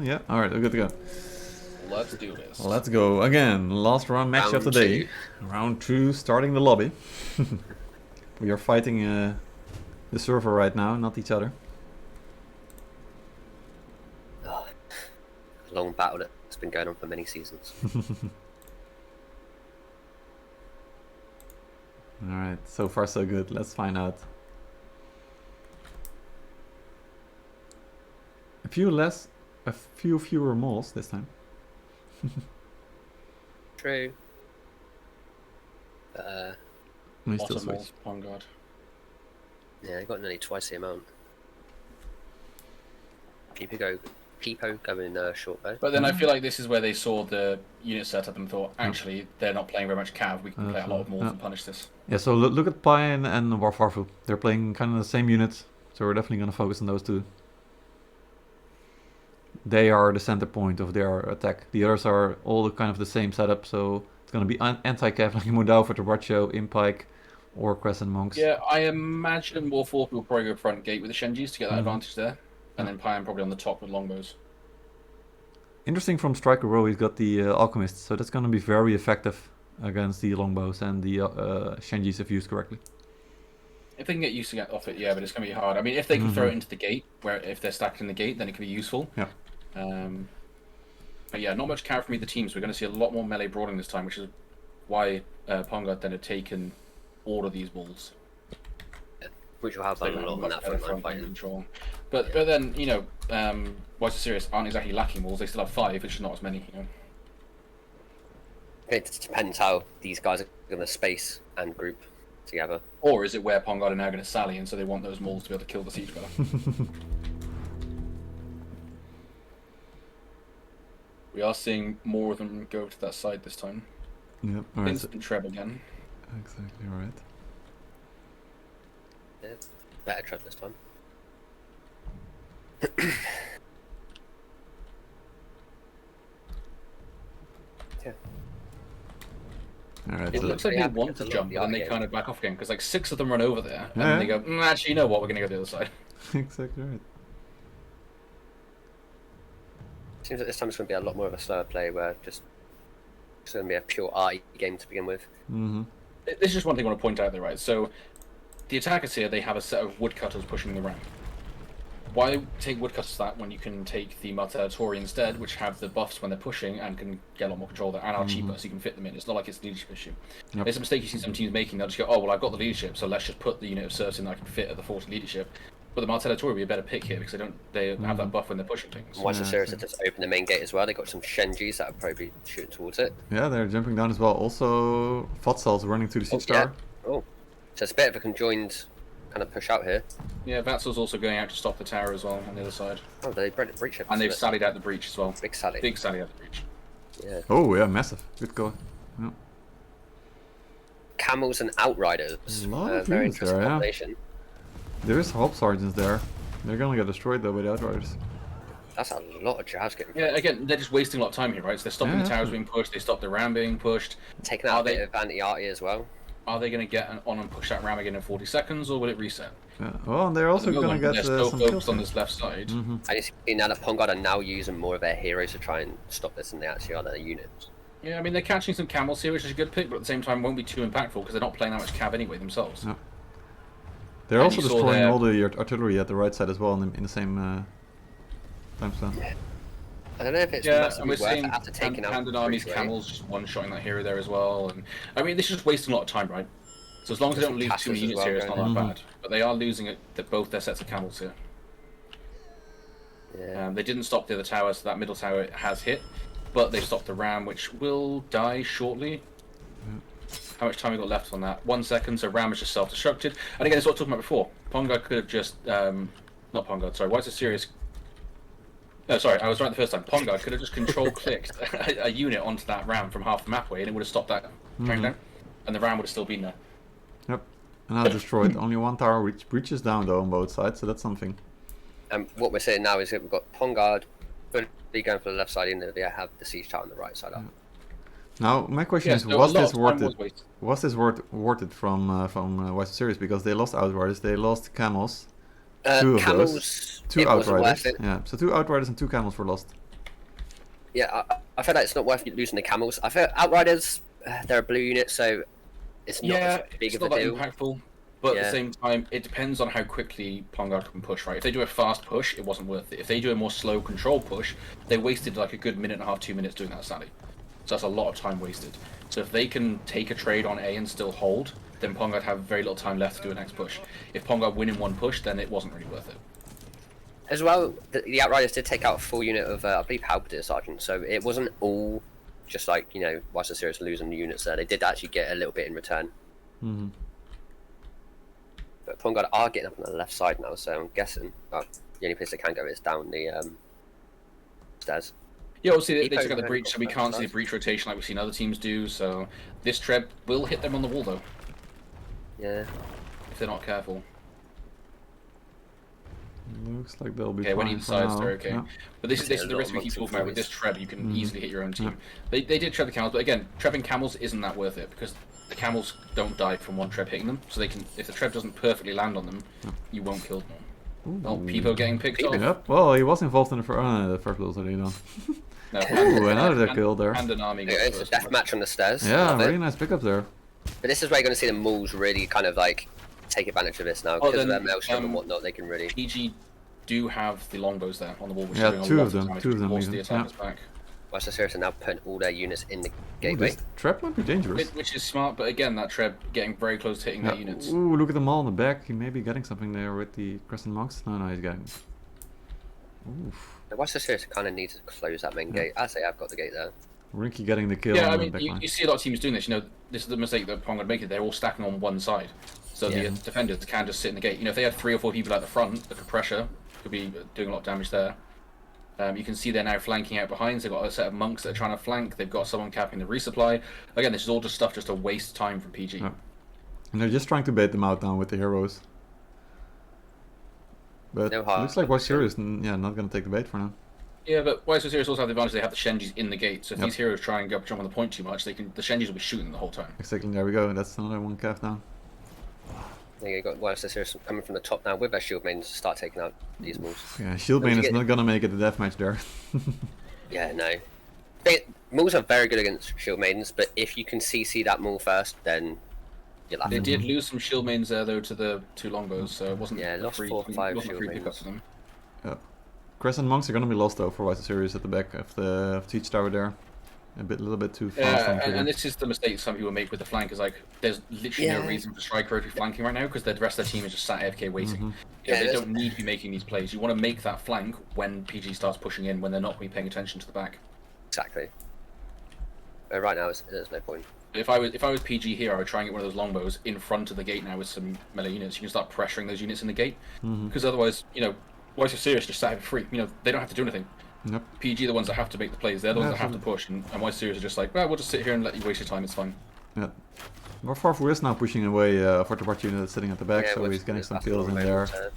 Yeah, alright, we're good to go. Let's do this. Let's go again. Last round match of the day. Round 2, starting the lobby. We are fighting the server right now, not each other. Oh, a long battle that's been going on for many seasons. Alright, so far so good. Let's find out. A few fewer moles this time. True. Lots of moles, on guard. Yeah, I got nearly twice the amount. Peepo going short though. But then I feel like this is where they saw the unit setup and thought, actually, they're not playing very much cav. We can play a lot of moles and punish this. Yeah, so look at Pi and Warfarfu. They're playing kind of the same units, so we're definitely going to focus on those two. They are the center point of their attack. The others are all kind of the same setup, so it's going to be anti-cav like Modao for the Racho, Impike, or Crescent Monks. Yeah, I imagine Warforged will probably go front gate with the Shenjis to get that advantage there, and then Pian probably on the top with longbows. Interesting from Striker Row, he's got the Alchemists, so that's going to be very effective against the longbows and the Shenjis if used correctly. If they can get used to get off it, yeah, but it's going to be hard. I mean, if they can throw it into the gate, where if they're stacked in the gate, then it can be useful. Yeah. But yeah, not much carry from either teams. We're going to see a lot more melee brawling this time, which is why Pongard then had taken all of these balls. Which will have a lot on that front line control. But then, you know, WhySoSerious aren't exactly lacking walls. They still have 5, which is not as many, you know. It depends how these guys are going to space and group together. Or is it where Pongard are now going to sally, and so they want those mauls to be able to kill the siege better? We are seeing more of them go to that side this time. Yep, alright. Instant treb again. Exactly, right. Yeah, better treb this time. Yeah. Alright, It so looks like they want to jump, but then they kind of back off again, because like 6 of them run over there, and then they go, actually, you know what, we're going to go the other side. exactly right. Seems like this time it's going to be a lot more of a slower play, where it's going to be a pure RE game to begin with. This is just one thing I want to point out there, right? So, the attackers here, they have a set of woodcutters pushing the ramp. Why take woodcutters that when you can take the Martellatori instead, which have the buffs when they're pushing and can get a lot more control there, and are cheaper, so you can fit them in. It's not like it's a leadership issue. Yep. It's a mistake you see some teams making. They'll just go, oh, well, I've got the leadership, so let's just put the unit of serfs in that I can fit at the 40 leadership. But the Martellatori would be a better pick here, because they have that buff when they're pushing things. WhySoSerious have just opened the main gate as well. They got some Shenjis that are probably shooting towards it. Yeah, they're jumping down as well. Also, Vatsal's running to the siege tower. Yeah. Oh, so it's a bit of a conjoined kind of push out here. Yeah, Vatsal's also going out to stop the tower as well on the other side. Oh, they breach it. And they've sallied out the breach as well. Big sally. Big sally out the breach. Yeah. Oh, yeah, massive. Good call. Yeah. Camels and Outriders. A lot of very units interesting there, yeah. combination. There is Hope Sergeants there. They're gonna get destroyed though by the Outriders. That's a lot of jabs getting. Yeah, again, they're just wasting a lot of time here, right? So they're stopping the towers being pushed, they stop the ram being pushed. Taking out a bit of anti-arty as well. Are they going to get on and push that ram again in 40 seconds, or will it reset? Yeah. Well, and they're also gonna get they're some still kills focused on this left side. And you see now that Pongard are now using more of their heroes to try and stop this than they actually are their units. Yeah, I mean, they're catching some camels here, which is a good pick, but at the same time won't be too impactful because they're not playing that much cav anyway themselves. Yeah. They're also destroying all the artillery at the right side as well in the same time span. Yeah. I don't know if it's and we're worth seeing it after taking out Handed Army's camels just one-shotting that hero there as well. And I mean, this is just wasting a lot of time, right? So as long as they don't lose too many units here, it's not that bad. But they are losing it, both their sets of camels here. Yeah. They didn't stop the other tower, so that middle tower has hit. But they stopped the ram, which will die shortly. How much time we got left on that? 1 second, so ram is just self-destructed. And again, it's what I was talking about before. Pongard could have just... not Pongard, sorry. WhySoSerious... No, sorry, I was right the first time. Pongard could have just control-clicked a unit onto that ram from half the map away, and it would have stopped that train down. And the ram would have still been there. Yep. And now destroyed. Only one tower which breaches down though on both sides, so that's something. And what we're saying now is that we've got Pongard fully going for the left side, and they have the siege tower on the right side up. Now my question is, was this worth it? Was this worth it from WhySoSerious, because they lost Outriders, they lost camels, two of those, two Outriders. Yeah, so 2 Outriders and 2 camels were lost. Yeah, I feel like it's not worth losing the camels. I feel Outriders, they're a blue unit, so it's not as big it's of a not that deal. impactful. But at the Yeah. same time, it depends on how quickly Pongard can push, right? If they do a fast push, it wasn't worth it. If they do a more slow control push, they wasted like a good minute and a half, 2 minutes doing that sally. So that's a lot of time wasted. So if they can take a trade on A and still hold, then Pongard have very little time left to do a next push. If Pongard win in one push, then it wasn't really worth it. As well, the Outriders did take out a full unit of, I believe, Halberdier Sergeant, so it wasn't all just like, you know, WhySoSerious losing the units there. They did actually get a little bit in return. Mm-hmm. But Pongard are getting up on the left side now, so I'm guessing the only place they can go is down the stairs. Yeah, obviously they Depot took out the can breach, so we go can't see the fast. breach rotation like we've seen other teams do, so this Treb will hit them on the wall though, Yeah. if they're not careful. Looks like they'll be Okay, when fine he for decides now. they're okay. Yeah. But this See is a the lot risk of we keep monks and talking about. With forwards. this Treb, you can Mhm. easily hit your own team. They did Treb the camels, but again, Trebbing camels isn't that worth it, because the camels don't die from one Treb hitting them, so they can, if the Treb doesn't perfectly land on them, you won't kill them. Ooh. Oh, Peepo getting picked off. Yep. Well, he was involved in the first build already done. No, Ooh, another kill there. And an army got It's a first. death match on the stairs. Yeah, Love very it. nice pickup there. But this is where you're going to see the Mauls really kind of like take advantage of this now. Oh, Because of their then, maelstrom and whatnot, they can really... PG do have the longbows there on the wall, which Yeah, is doing two a lot of them, Oh, damage, two of them force even, the yeah. attackers back. WhySoSerious are now putting all their units in the Ooh, gateway. this trap might be dangerous. Which is smart, but again, that Treb getting very close to hitting Yeah. their units. Ooh, look at them all in the back. He may be getting something there with the Crescent Monks. No, he's getting. Oof. The WhySoSerious kind of need to close that main gate, as they have got the gate there. Rinky getting the kill Yeah, I on the mean, back line. you see a lot of teams doing this. You know, this is the mistake that Pong would make. They're all stacking on one side, so Yeah. the defenders can just sit in the gate. You know, if they had 3 or 4 people at the front, that could pressure, could be doing a lot of damage there. You can see they're now flanking out behind. So they've got a set of monks that are trying to flank. They've got someone capping the resupply. Again, this is all just stuff just to waste time from PG. Yeah. And they're just trying to bait them out now with the heroes. But No harm. looks like WhySoSerious, yeah, not gonna take the bait for now. Yeah, but WhySoSerious also have the advantage they have the Shenjis in the gate. So if Yep. these heroes try and go jump on the point too much, the Shenjis will be shooting the whole time. Exactly, there we go. That's another one calf down. There you got WhySoSerious coming from the top now with their shield mains to start taking out these Mauls. Yeah, Shield Don't Main you is get- not gonna make it a deathmatch there. Yeah, no. Mauls are very good against shield maidens, but if you can CC that Maul first, then you're They laughing. did lose some shield mains there though to the 2 longbows, so it wasn't Yeah, lost free, 4 or 5 wasn't a shield free pickup mains. for them. Crescent Monks are gonna be lost though for WhySoSerious at the back of the Teach Tower there. Little bit too fast on Yeah, trigger. and this is the mistake some people make with the flank. Is like there's literally no Yeah. reason for Striker to be flanking right now because the rest of the team is just sat AFK waiting. Mhm. Yeah, Yeah, they there's- don't need to be making these plays. You want to make that flank when PG starts pushing in, when they're not going to be paying attention to the back. Exactly. But right now, there's no point. If I was PG here, I would try and get one of those longbows in front of the gate now with some melee units. You can start pressuring those units in the gate Mhm. because otherwise, you know, WhySoSerious just sat here for free. You know, they don't have to do anything. Yep. PG are the ones that have to make the plays. They're the ones Yeah, that have to push, and WhySoSerious are just like, well, we'll just sit here and let you waste your time. It's fine. Yeah. Warfarfu is now pushing away for the Bart unit that's sitting at the back, so with- he's getting with some that kills in long there. moment,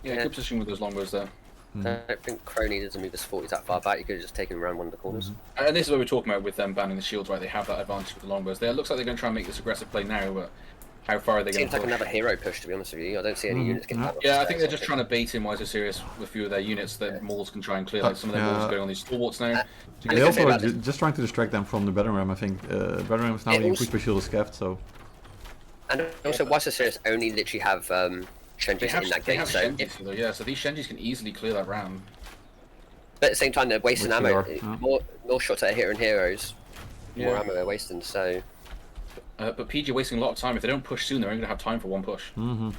Yeah, Yeah. good position with those longbows there. Mhm. I don't think Crow needed to move his 40s that far back. He could have just taken him around one of the corners. And this is what we're talking about with them banning the shields, right? They have that advantage with the longbows. It looks like they're going to try and make this aggressive play now, but how far are they going Seems to like push? another hero push, to be honest with you. I don't see any Mhm. units getting Yeah. that much Yeah, I think they're space. just trying to bait in WhySoSerious with a few of their units that Mauls can try and clear. Like some of their Mauls Yeah. are going on these stalwarts now. And They I was also gonna say are about this- just trying to distract them from the Battering Ram, I think. Battering Ram is now It being also- pushed by Shield of Scaft, so... And also, WhySoSerious only literally have They Shenjis have, in that they gate, have so Shenjis, though, yeah, so these Shenjis can easily clear that round. but at the same time they're wasting Which they ammo. are, yeah. More shots at hitting heroes, more Yeah. ammo they're wasting. So But PG are wasting a lot of time. If they don't push soon, they're only going to have time for one push. Mm-hmm.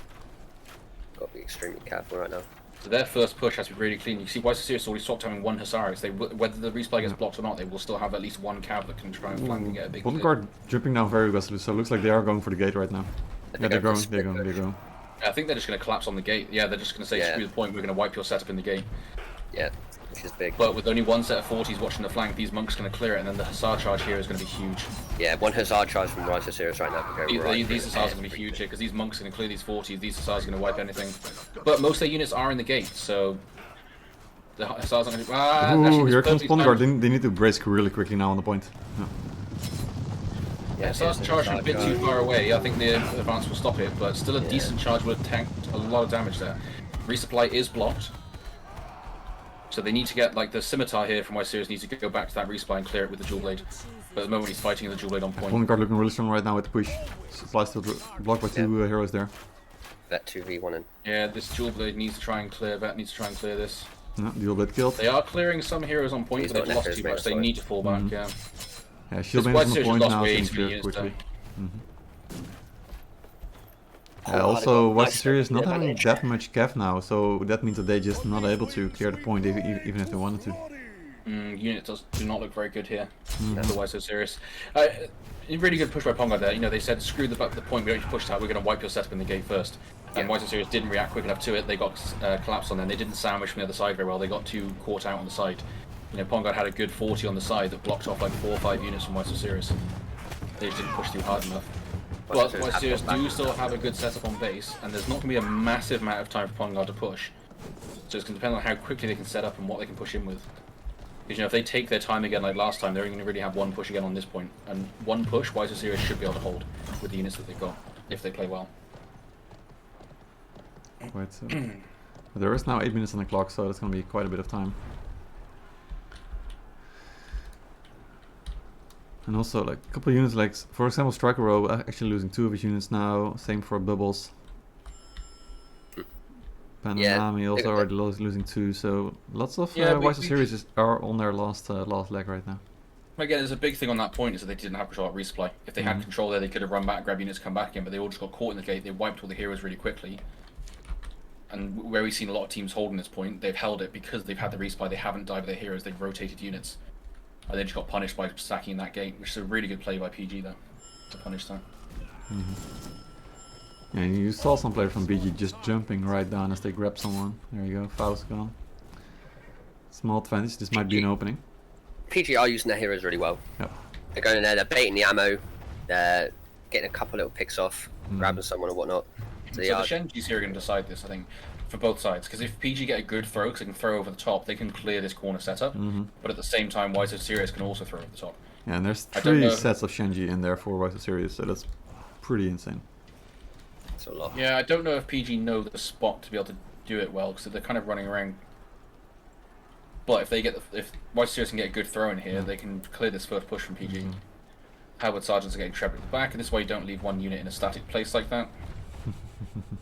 got to be extremely careful right now. So their first push has to be really clean. You can see WhySoSerious already stopped having one Hussars. Whether the resupply gets blocked or not, they will still have at least one cav that can try and flank and get a big Bottom hit. guard jumping down very aggressively, so it looks like they are going for the gate right now. Yeah, they're go going, for they're split going, they're push. going. I think they're just going to collapse on the gate. Yeah, they're just going to say, Yeah. screw the point, we're going to wipe your setup in the gate. Yeah, which is big. But with only one set of 40s watching the flank, these monks are going to clear it, and then the Hussar charge here is going to be huge. Yeah, one Hussar charge from WhySoSerious right now could go right. These Hussars are going to be huge here, because these monks are going to clear these 40s, these Hussars are going to wipe anything. But most of their units are in the gate, so... The Hussars aren't going to... Ooh, here comes Bottom guard. They need to brace really quickly now on the point. Yeah. Yeah, Hussars here's the charging a Hussar bit too charge. far away. I think the advance will stop it, but still a Yeah. decent charge would have tanked a lot of damage there. Resupply is blocked. So they need to get, like, the scimitar here from WhySoSerious needs to go back to that respawn and clear it with the dual blade. But at the moment he's fighting the dual blade on point. Opponent card looking really strong right now with the push. Slice still blocked by two heroes there. Vet 2v1 in. Yeah, this dual blade needs to try and clear. Vet needs to try and clear this. No, dual blade killed. They are clearing some heroes on point, He's but they've got lost necros, too much. They sorry. need to fall back, yeah. Yeah, shield This bane is on the WhySoSerious point lost now, so way he can too clear many it units quickly. Oh, Yeah, also, they got WhySoSerious not nice having damage. that much cav now, so that means that they just not able to clear the point even if they wanted to. Units do not look very good here. Otherwise, so serious. Really good push by Ponga there. You know, they said, screw the point, we don't need to push that, we're going to wipe your setup in the gate first. And WhySoSerious didn't react quick enough to it, they got collapsed on them. They didn't sandwich from the other side very well, they got too caught out on the side. You know, Ponga had a good 40 on the side that blocked off like 4 or 5 units from WhySoSerious. They just didn't push too hard enough. But WhySoSerious do still have a good setup on base, and there's not going to be a massive amount of time for Ponga to push. So it's going to depend on how quickly they can set up and what they can push in with. Because, you know, if they take their time again like last time, they're only going to really have one push again on this point. And one push, WhySoSerious should be able to hold with the units that they've got, if they play well. Quite so. But there is now 8 minutes on the clock, so that's going to be quite a bit of time. And also, like, a couple of units, like, for example, Striker Row actually losing 2 of his units now. Same for Bubbles. Panami also already losing 2, so lots of WhySoSerious are on their last leg right now. Again, there's a big thing on that point is that they didn't have control at resupply. If they had control there, they could have run back, grab units, come back again, but they all just got caught in the gate. They wiped all the heroes really quickly. And where we've seen a lot of teams holding this point, they've held it because they've had the resupply. They haven't died with their heroes. They've rotated units. And they just got punished by stacking in that gate, which is a really good play by PG though, to punish that. Yeah, and you saw some players from BG just jumping right down as they grab someone. There you go, Faust gone. Small advantage, this might be an opening. PG are using their heroes really well. Yep. They're going in there, they're baiting the ammo, they're getting a couple little picks off, grabbing someone or whatnot. So the Shenjis here are going to decide this, I think, for both sides. Because if PG get a good throw, because they can throw over the top, they can clear this corner setup. But at the same time, WhySoSerious can also throw over the top. Yeah, and there's 3 sets of Shenji in there for WhySoSerious, so that's pretty insane. That's a lot. Yeah, I don't know if PG know the spot to be able to do it well, because they're kind of running around. But if they get if WhySoSerious can get a good throw in here, they can clear this first push from PG. Howard Sergeants are getting trapped at the back, and this way you don't leave one unit in a static place like that.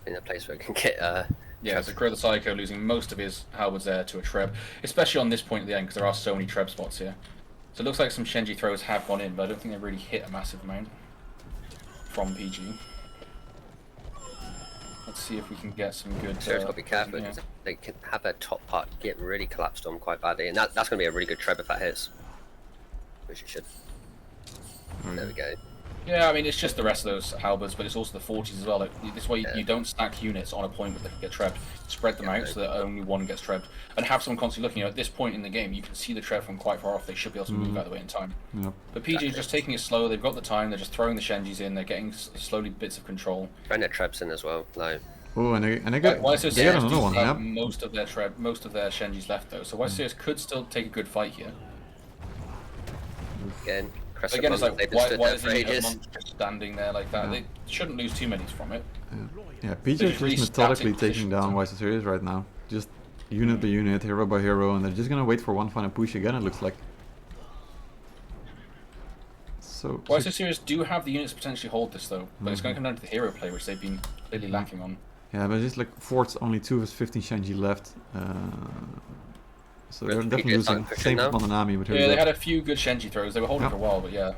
In a place where it can get yeah, so Crow the Psycho losing most of his halberds there to a Treb, especially on this point at the end because there are so many Treb spots here. So it looks like some Shenji throws have gone in, but I don't think they really hit a massive amount from PG. Let's see if we can get some good... So it's got to be careful because they can have their top part get really collapsed on quite badly, and that's going to be a really good Treb if that hits. Which it should. There we go. Yeah, I mean, it's just the rest of those halberds, but it's also the 40s as well. Like, this way, you don't stack units on a point where they can get trebbed. Spread them out so that only one gets trebbed. And have someone constantly looking. You know, at this point in the game, you can see the treb from quite far off. They should be able to move out of the way in time. But PG is just taking it slow. They've got the time. They're just throwing the Shenjis in. They're getting slowly bits of control. Throwing their trebs in as well. Like. Oh, and they get another one. Yep. Most of their Shenjis left though. So WhySoSerious could still take a good fight here. Again. Again, it's like, why is the monster standing there like that? They shouldn't lose too many from it. Yeah, PG is just methodically taking down WhySoSerious right now. Just unit by unit, hero by hero, and they're just gonna wait for one final push again, it looks like. So WhySoSerious do have the units to potentially hold this though, but it's going to come down to the hero play, which they've been clearly lacking on. Yeah, but just like Fort's only 2 of his 15 Shenji left. So they're definitely losing. Same for Monanami, but yeah, they had a few good Shenji throws. They were holding for a while, but yeah.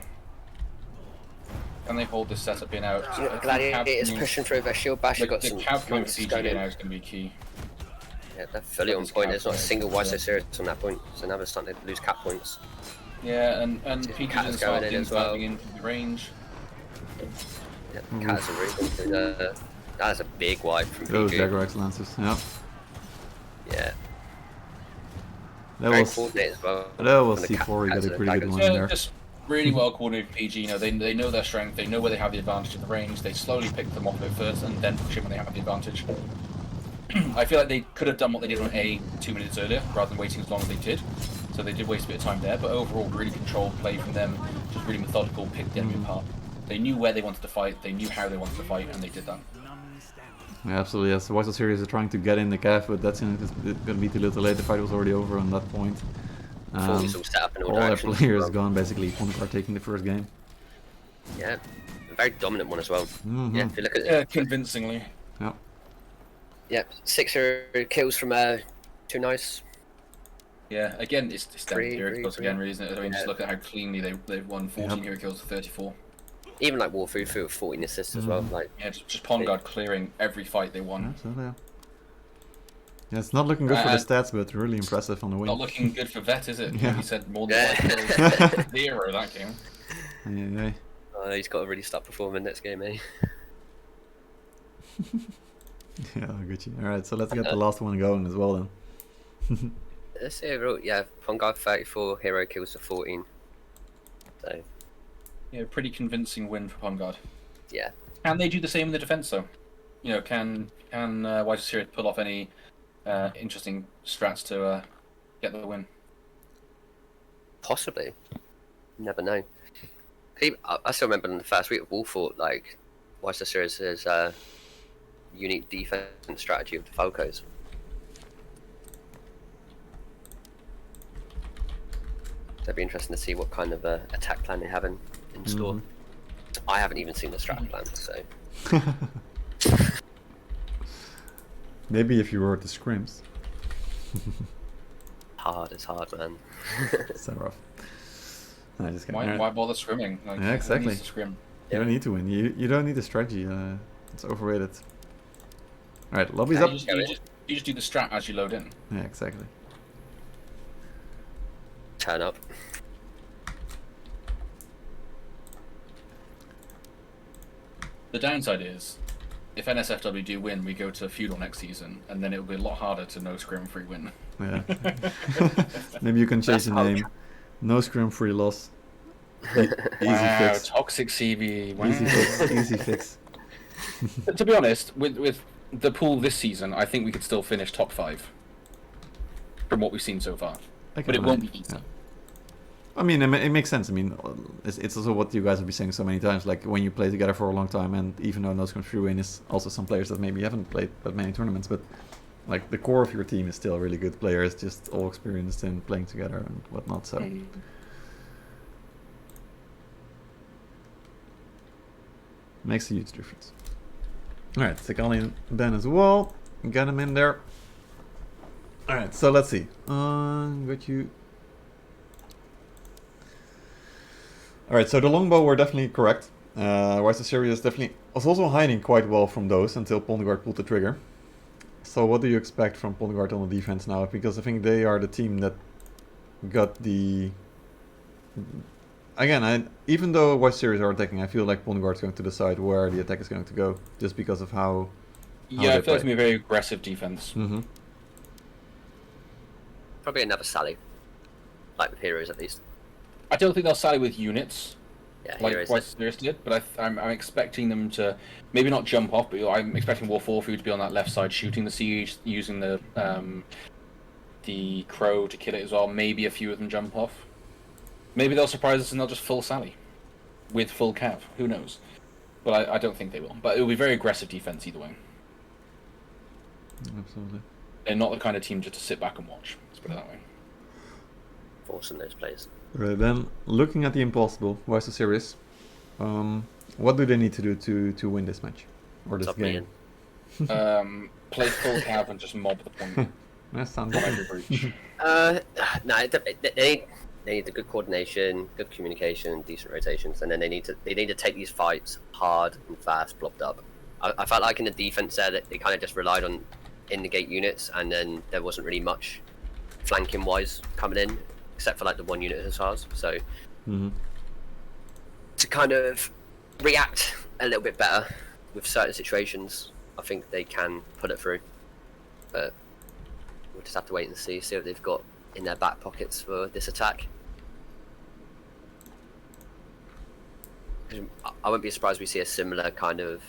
Can they hold this setup in out? Gladiators pushing through their shield bash. The got some cap coming PG in out is going to be key. Yeah, they're fully on point. There's not a single WhySoSerious on that point, so now they're starting to lose cap points. Yeah, and PG is going in as well. Into the range. Yeah, Cat's a really that's a big wipe from PG. Those Dagger Excellences, yeah. Yeah. That was C4, he got a pretty good one there. Just really well coordinated PG, you know, they know their strength, they know where they have the advantage in the range, they slowly pick them off a bit first and then push in when they have the advantage. I feel like they could have done what they did on A 2 minutes earlier, rather than waiting as long as they did. So they did waste a bit of time there, but overall really controlled play from them, just really methodical, picked the enemy apart. They knew where they wanted to fight, they knew how they wanted to fight, and they did that. Yeah, absolutely. Yes, WhySoSerious are trying to get in the calf, but that's going to be too little late. The fight was already over on that point. 40's all set up in all All their directions. players Well, gone basically. Pondegard taking the first game. yeah, a very dominant one as well. Mm-hmm. Yeah, if you look at Yeah, it, convincingly. Yeah. yeah, 6 hero kills from 2 nice. Yeah, again, it's down to hero Three, kills three. again, really, isn't it? I mean, Yeah. just look at how cleanly they've won 14 Yep. hero kills to 34. Even like Warfu with 14 assists as well. Like, Yeah, just Pondegard clearing every fight they won. Absolutely. Yeah. Yeah, it's not looking good for the stats, but really impressive on the win. Not looking good for Vet, is it? Yeah. He said more than Yeah. 5 kills. 0 that game. Yeah. he's got to really start performing next game, eh? Yeah, Gucci. Alright, so let's get the last one going as well then. Let's see overall. Yeah, Pongard 34 hero kills to 14. So Yeah, pretty convincing win for Pongard. yeah, Can they do the same in the defense though? You know, can WhySoSerious pull off any interesting strats to get the win? possibly. Never know. I still remember in the first week of Wolfort, like, WhySoSerious' unique defense strategy of the Falcos. It'd be interesting to see what kind of attack plan they have in store. I haven't even seen the strat plan, so Maybe if you were at the scrims. it's hard, man. So rough. No, just kidding. Why, Alright. why bother scrimming? Like, Yeah, exactly. who needs to scrim? You don't need to win. You don't need a strategy. It's overrated. Alright, lobby's You up. you just do the strat as you load in. Yeah, exactly. Turn up. The downside is, if NSFW do win, we go to Feudal next season, and then it will be a lot harder to no scrim free win. Yeah. Maybe you can change the That's name. No scrim free loss. Easy Wow, fix. toxic CV. Wow. Easy fix. Easy fix. To be honest, with the pool this season, I think we could still finish top 5 from what we've seen so far. I can But it won't imagine. be easy. Yeah. I mean, it makes sense. I mean, it's also what you guys have been saying so many times. Like when you play together for a long time, and even though no scrim free win is also some players that maybe haven't played that many tournaments, but like the core of your team is still really good players, just all experienced in playing together and whatnot. So. Makes a huge difference. Alright, Sekali and Ben as well. Get him in there. Alright, so let's see. Got you. Alright, so the longbow were definitely correct. WhySoSerious definitely was also hiding quite well from those until Pondegard pulled the trigger. So what do you expect from Pondegard on the defense now? Because I think they are the team that got the... Again, even though WhySoSerious are attacking, I feel like Pondegard's going to decide where the attack is going to go, just because of how Yeah, I they feel like it's play. going to be a very aggressive defense. Mm-hmm. Probably another Sally. Like with heroes, at least. I don't think they'll sally with units Yeah, like heroes. WhySoSerious did, but I'm expecting them to maybe not jump off, but I'm expecting Warforfu to be on that left side shooting the siege, using the crow to kill it as well. Maybe a few of them jump off. Maybe they'll surprise us and they'll just full Sally with full cav. Who knows? But I don't think they will. But it will be very aggressive defense either way. Absolutely. They're not the kind of team just to sit back and watch. Let's put it that way. Forcing those plays. Right, then looking at the impossible, WhySoSerious, what do they need to do to win this match or this Top game? million. Play full cav and just mob the point. That sounds on good. every breach. No, they need the good coordination, good communication, decent rotations, and then they need to take these fights hard and fast, blobbed up. I felt like in the defense there that they kind of just relied on in-the-gate units, and then there wasn't really much flanking wise coming in, except for like the one unit hussars. So to kind of react a little bit better with certain situations, I think they can put it through. But we'll just have to wait and see what they've got in their back pockets for this attack. 'Cause I wouldn't be surprised if we see a similar kind of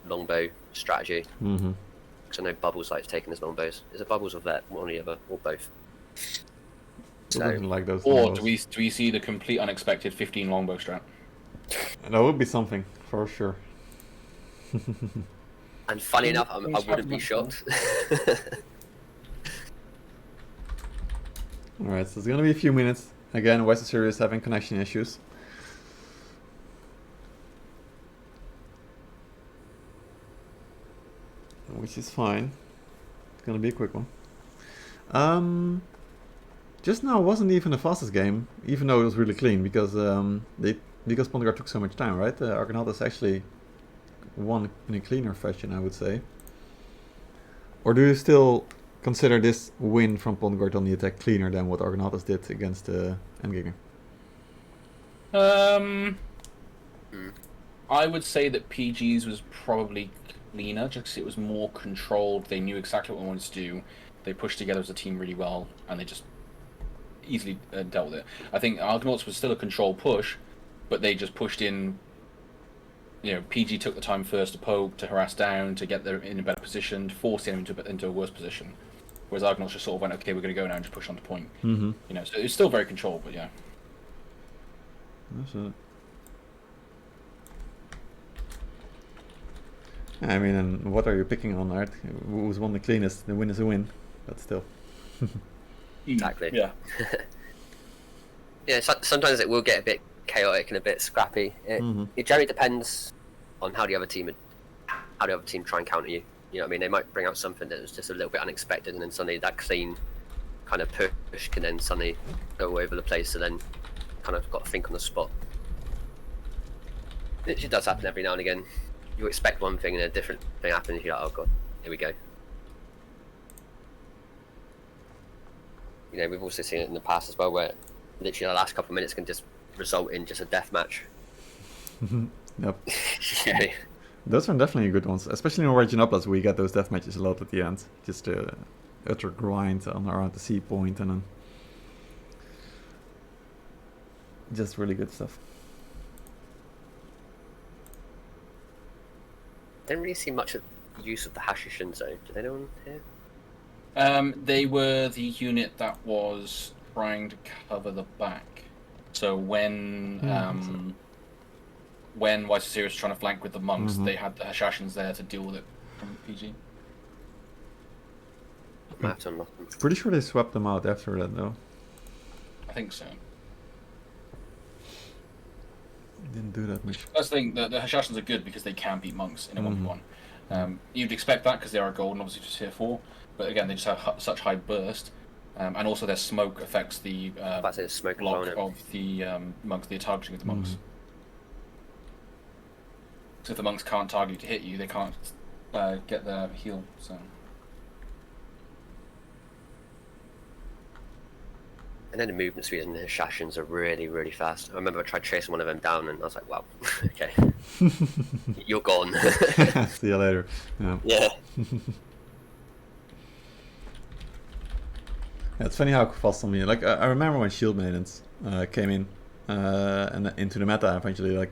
longbow strategy. Mm-hmm. Because I know Bubbles likes taking his longbows. Is it Bubbles or Vet? One or the other, or both. So, Like those Or longbows. do we see the complete unexpected 15 longbow strat? That would be something for sure. And funny enough, I He's wouldn't be having shocked. Alright, so it's gonna be a few minutes. Again, WhySoSerious having connection issues. Which is fine. It's gonna be a quick one. Just now wasn't even the fastest game, even though it was really clean, because because Pondegar took so much time, right? Argonautas actually won in a cleaner fashion, I would say. Or do you still consider this win from Pondegar on the attack cleaner than what Argonautas did against Endganger? I would say that PG's was probably cleaner, just 'cause it was more controlled. They knew exactly what they wanted to do. They pushed together as a team really well, and they just easily dealt with it. I think Argonauts was still a controlled push, but they just pushed in. You know, PG took the time first to poke, to harass down, to get them in a better position, to force them into a worse position. Whereas Argonauts just sort of went, okay, we're going to go now and just push on to point. Mm-hmm. You know, so it's still very controlled, but yeah. That's it. I mean, and what are you picking on, Art? Who's won the cleanest? The win is a win, but still. Exactly. Yeah. Yeah, sometimes it will get a bit chaotic and a bit scrappy. It generally depends on how the other team try and counter you. You know what I mean? They might bring out something that was just a little bit unexpected, and then suddenly that clean kind of push can then suddenly go all over the place, so then kind of got to think on the spot. It does happen every now and again. You expect one thing and a different thing happens, you're like, oh god, here we go. You know, we've also seen it in the past as well, where literally the last couple of minutes can just result in just a death match. Yep. Yeah. Those are definitely good ones, especially in Origin Uploads, we get those death matches a lot at the end. Just utter grind on around the C point, and then just really good stuff. Didn't really see much of use of the Hashishins though. Did anyone here? They were the unit that was trying to cover the back. So when WhySoSerious was trying to flank with the monks, they had the Hashashins there to deal with it from PG. I have to unlock them. Pretty sure they swapped them out after that, though. I think so. Didn't do that much. That's the thing, the Hashashins are good because they can beat monks in a 1v1. You'd expect that because they are golden, obviously just tier 4, but again, they just have such high burst, and also their smoke affects the smoke block of the monks, the targeting of the monks. So if the monks can't target you to hit you, they can't get their heal, so... And then the movement speed and the Hashashins are really, really fast. I remember I tried chasing one of them down and I was like, wow, okay. You're gone. See you later. Yeah. Yeah. Yeah, it's funny how fast on me. Like I remember when Shield Maidens came in and into the meta eventually. Like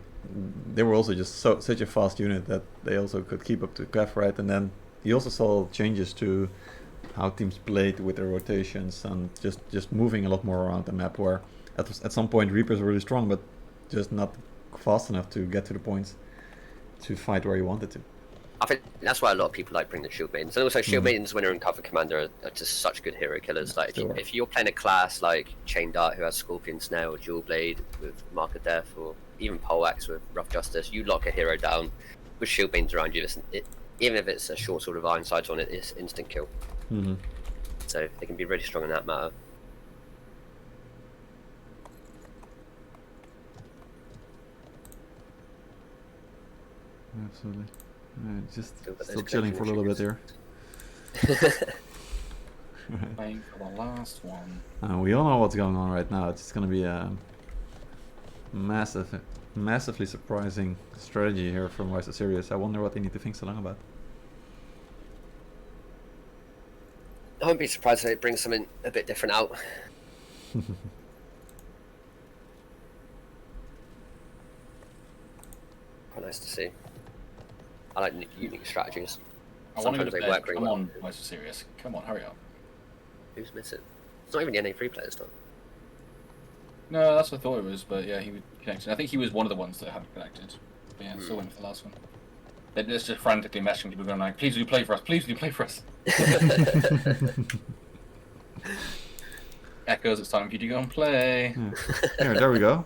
they were also just such a fast unit that they also could keep up to Clef, right? And then you also saw changes to how teams played with their rotations and just moving a lot more around the map. Where at some point Reapers were really strong, but just not fast enough to get to the points to fight where you wanted to. I think that's why a lot of people like bring the Shield Maidens. And also Shield Maidens, when they're in cover commander, are just such good hero killers. Like if you're playing a class like Chain Dart who has Scorpion Snare or Dual Blade with Mark of Death, or even Poleaxe with Rough Justice, you lock a hero down with Shield Maidens around you. Even if it's a short sort of iron sights on it, it's instant kill. So they can be really strong in that matter. Absolutely. Just still chilling for a little bit here. Playing for the last one. We all know what's going on right now. It's going to be a massively surprising strategy here from WhySoSerious. I wonder what they need to think so long about. I wouldn't be surprised if it brings something a bit different out. Quite nice to see. I like unique strategies. Sometimes they work very well. Come on, WhySoSerious. Come on, hurry up. Who's missing? It's not even the NA3 players, though. No, that's what I thought it was, but yeah, he connected. I think he was one of the ones that hadn't connected. But yeah, still went for the last one. They're just frantically messaging people going like, please do play for us, please do play for us. Echoes, it's time for you to go and play. Yeah. Here, there we go.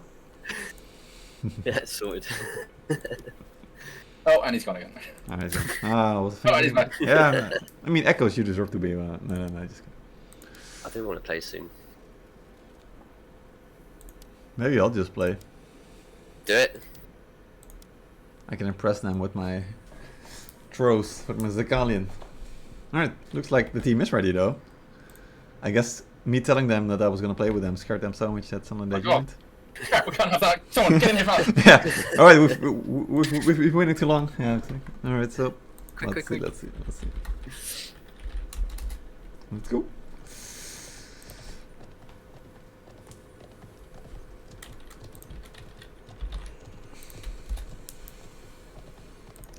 Yeah, it's sorted. Oh, and he's gone again. Ah, he's gone. I was Oh, and he's thinking. back. Yeah, I mean, Echoes, you deserve to be. No, just kidding. I do want to play soon. Maybe I'll just play. Do it. I can impress them with my throws, with my Zakalian. Alright, looks like the team is ready though. I guess me telling them that I was gonna play with them scared them so much that suddenly they joined. Yeah, we can't have that. Someone get in here fast. Yeah, alright, we've been waiting too long. Yeah, alright, so Quick. let's see. Let's go.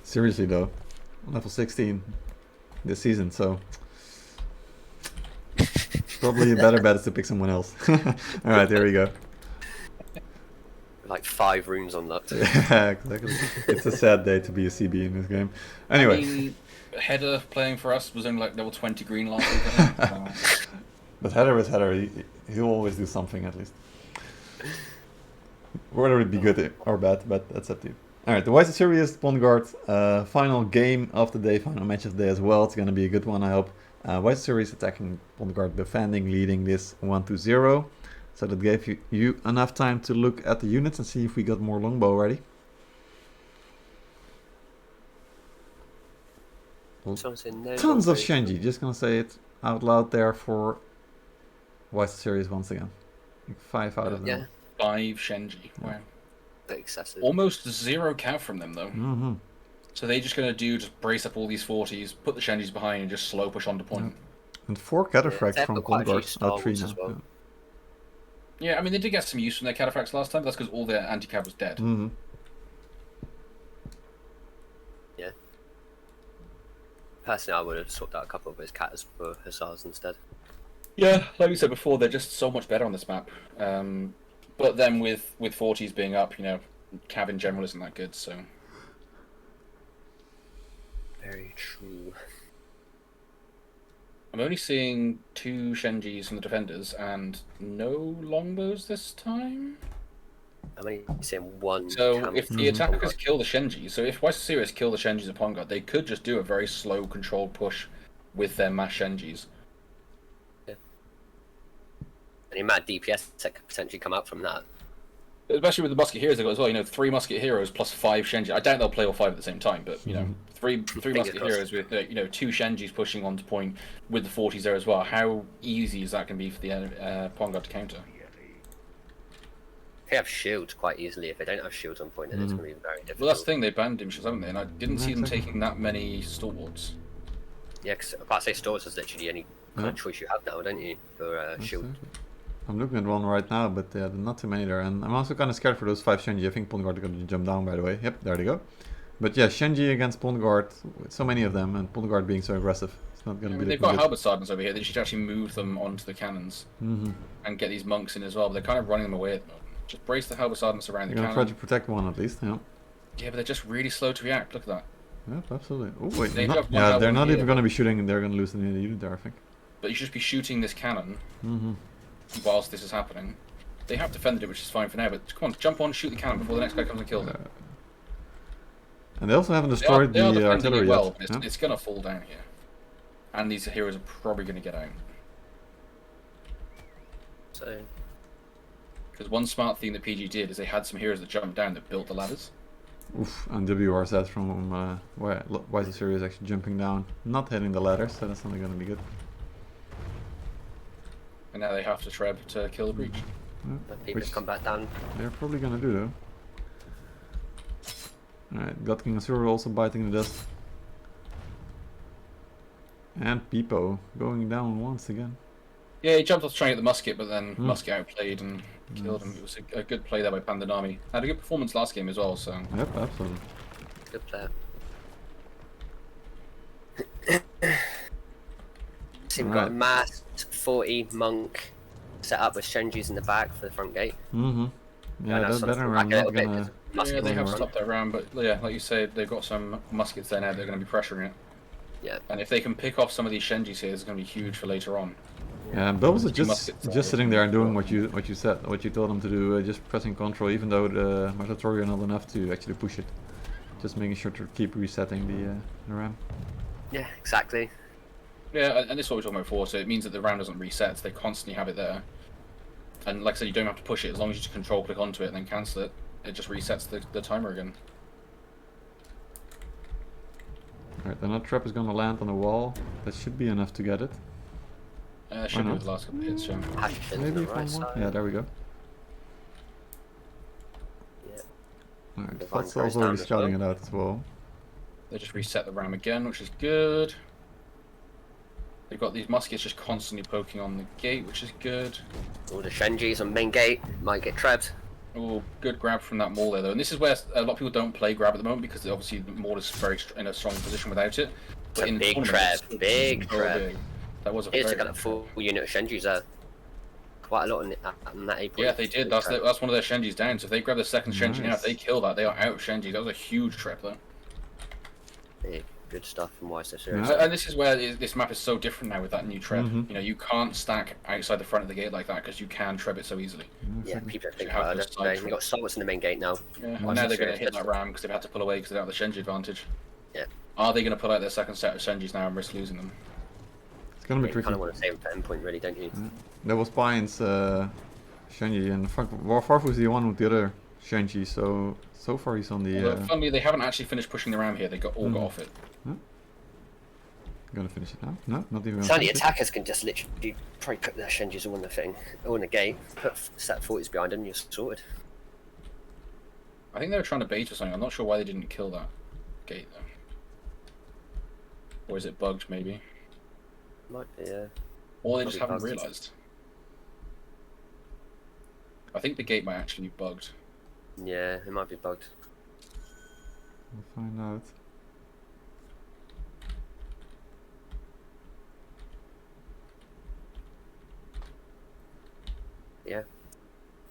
Seriously though, level 16 this season, so probably a better bet is to pick someone else. Alright, there we go. Like 5 runes unlocked. Yeah, exactly. It's a sad day to be a CB in this game. Anyway. I mean, Header playing for us was only like level 20 green last week. But Header is Header, he'll always do something at least. Whether it be good or bad, but that's up to you. Alright, the WhySoSerious Pond Guard final game of the day, final match of the day as well. It's going to be a good one, I hope. WhySoSerious attacking, Pond Guard defending, leading this 1-0. So that gave you enough time to look at the units and see if we got more longbow ready. Tons of Shenji, just going to say it out loud there for WhySoSerious once again. Like 5 out of them. Yeah. 5 Shenji. Wow. Bit excessive. Almost 0 cav from them though. Mm-hmm. So they're just going to just brace up all these 40s, put the Shenjis behind and just slow push on to point. And 4 cataphracts they've from got quite a Pond few Guard. 3 stalwarts now. as well. Yeah, I mean, they did get some use from their cataphracts last time, but that's because all their anti-cav was dead. Mm-hmm. Yeah. Personally, I would have swapped out a couple of those catters for hussars instead. Yeah, like we said before, they're just so much better on this map. But then with 40s being up, you know, cav in general isn't that good, so... Very true. I'm only seeing 2 Shenjis from the defenders and no longbows this time. I'm only seeing 1. So if the Mhm. attackers kill the Shenjis, so if WhySoSerious kill the Shenjis upon God, they could just do a very slow, controlled push with their mass Shenjis. And the amount of DPS that could potentially come out from that. Especially with the Musket Heroes they've got as well, you know, 3 Musket Heroes plus 5 Shenjis. I doubt they'll play all 5 at the same time, but, you know, 3 Musket crossed. Heroes with, you know, 2 Shenjis pushing onto point with the 40s there as well. How easy is that going to be for the Pongard to counter? They have shields quite easily. If they don't have shields on point, then it's going to be very difficult. Well, that's the thing, they banned Dimshas, haven't they? And I didn't see them Exactly. taking that many stalwarts. Yeah, because I say stores is literally the only kind of choice you have now, don't you, for shield? I'm looking at one right now, but yeah, not too many there. And I'm also kind of scared for those 5 Shenji. I think Pond Guard are going to jump down, by the way. Yep, there they go. But yeah, Shenji against Pond Guard, with so many of them, and Pond Guard being so aggressive. It's not going to be They've looking got good. halberd sergeants over here. They should actually move them onto the cannons Mm-hmm. and get these monks in as well. But they're kind of running them away at the moment. Just brace the halberd sergeants around They're the going to try cannon. to protect one at least, yeah. Yeah, but they're just really slow to react. Look at that. Yep, absolutely. Oh, wait, They not- have one yeah, out they're one not here. even going to be shooting, they're going to lose the unit there, I think. But you should just be shooting this cannon Mm-hmm. whilst this is happening. They have defended it, which is fine for now. But come on, jump on, shoot the cannon before the next guy comes and kills it. And they also haven't They are destroyed defending the it artillery well, yet. but Yeah. it's going to fall down here. And these heroes are probably going to get out. So, Because one smart thing that PG did is they had some heroes that jumped down that built the ladders. Oof, and WRZ from WhySoSerious actually jumping down, not hitting the ladder, so that's only going to be good. And now they have to treb to kill the breach. Yeah, the people which come back down. they're probably going to do though. Alright, God King Azura also biting the dust. And Peepo going down once again. Yeah, he jumped off to try and get the musket, but then Hmm. musket outplayed and killed him. It was a good play there by Pandanami. Had a good performance last game as well, so... Yep, absolutely. Good player. So we've got a Right. masked 40 monk set up with Shenjis in the back for the front gate. Mm-hmm. Yeah, now that sort of better. back I'm a not little bit, gonna. 'cause Yeah, muskets they in have front. stopped that round, but yeah, like you said, they've got some muskets there now. They're going to be pressuring it. Yeah. And if they can pick off some of these Shenjis here, it's going to be huge for later on. Yeah, Bubbles is Two muskets there just is sitting gonna there be and doing important. what you said, what you told him to do, just pressing control, even though the Martatori are not enough to actually push it. Just making sure to keep resetting the RAM. Yeah, exactly. Yeah, and this is what we were talking about before, so it means that the RAM doesn't reset, so they constantly have it there. And like I said, you don't have to push it, as long as you just control click onto it and then cancel it, it just resets the timer again. Alright, another trap is gonna land on the wall. That should be enough to get it. Should be not? with the last couple of hits, yeah. Hash pins on Maybe the if right one more. side. Yeah, there we go. Yeah. Alright, The van Fat's goes also down already as scouting well. it out as well. They just reset the RAM again, which is good. They've got these muskets just constantly poking on the gate, which is good. All the Shenjis on main gate might get trapped. Oh, good grab from that maul there, though. And this is where a lot of people don't play grab at the moment because obviously the maul is very in a strong position without it. It's a in big tournament, trap, it's still big so trap. big. That was a Here's very got a big full trap. unit of Shenjis there. Quite a lot on that 8 point. Yeah, they did. That's one of their Shenjis down. So if they grab the second Shenji now, if they Nice. kill that, they are out of Shenji. That was a huge trap, though. Big, good stuff from WhySoSerious. Yeah. And this is where this map is so different now with that new trap. Mhm. You know, you can't stack outside the front of the gate like that because you can trap it so easily. Yeah, people think have about those it. side We've got Salts in the main gate now. Yeah. And Why now so they're going to serious? hit that ram because they've had to pull away because they don't have the Shenji advantage. Yeah. Are they going to pull out their second set of Shenjis now and risk losing them? It's gonna be You tricky. kind of want to save them for endpoint, really, don't you? There was Pine's Shenji and Farfu is the one with the other Shenji, so far he's on the. Although, funnily, they haven't actually finished pushing the ram here. They all got Mhm. off it. Gonna finish it now? No, not even. So Gonna the finish it. attackers can just literally probably put their Shenjis all in the thing, all in the gate, put set 40s behind them, you're sorted. I think they were trying to bait or something. I'm not sure why they didn't kill that gate, though. Or is it bugged, maybe? Might be, yeah. Or they just Probably haven't bugged. realised. I think the gate might actually be bugged. Yeah, it might be bugged. We'll find out. Yeah.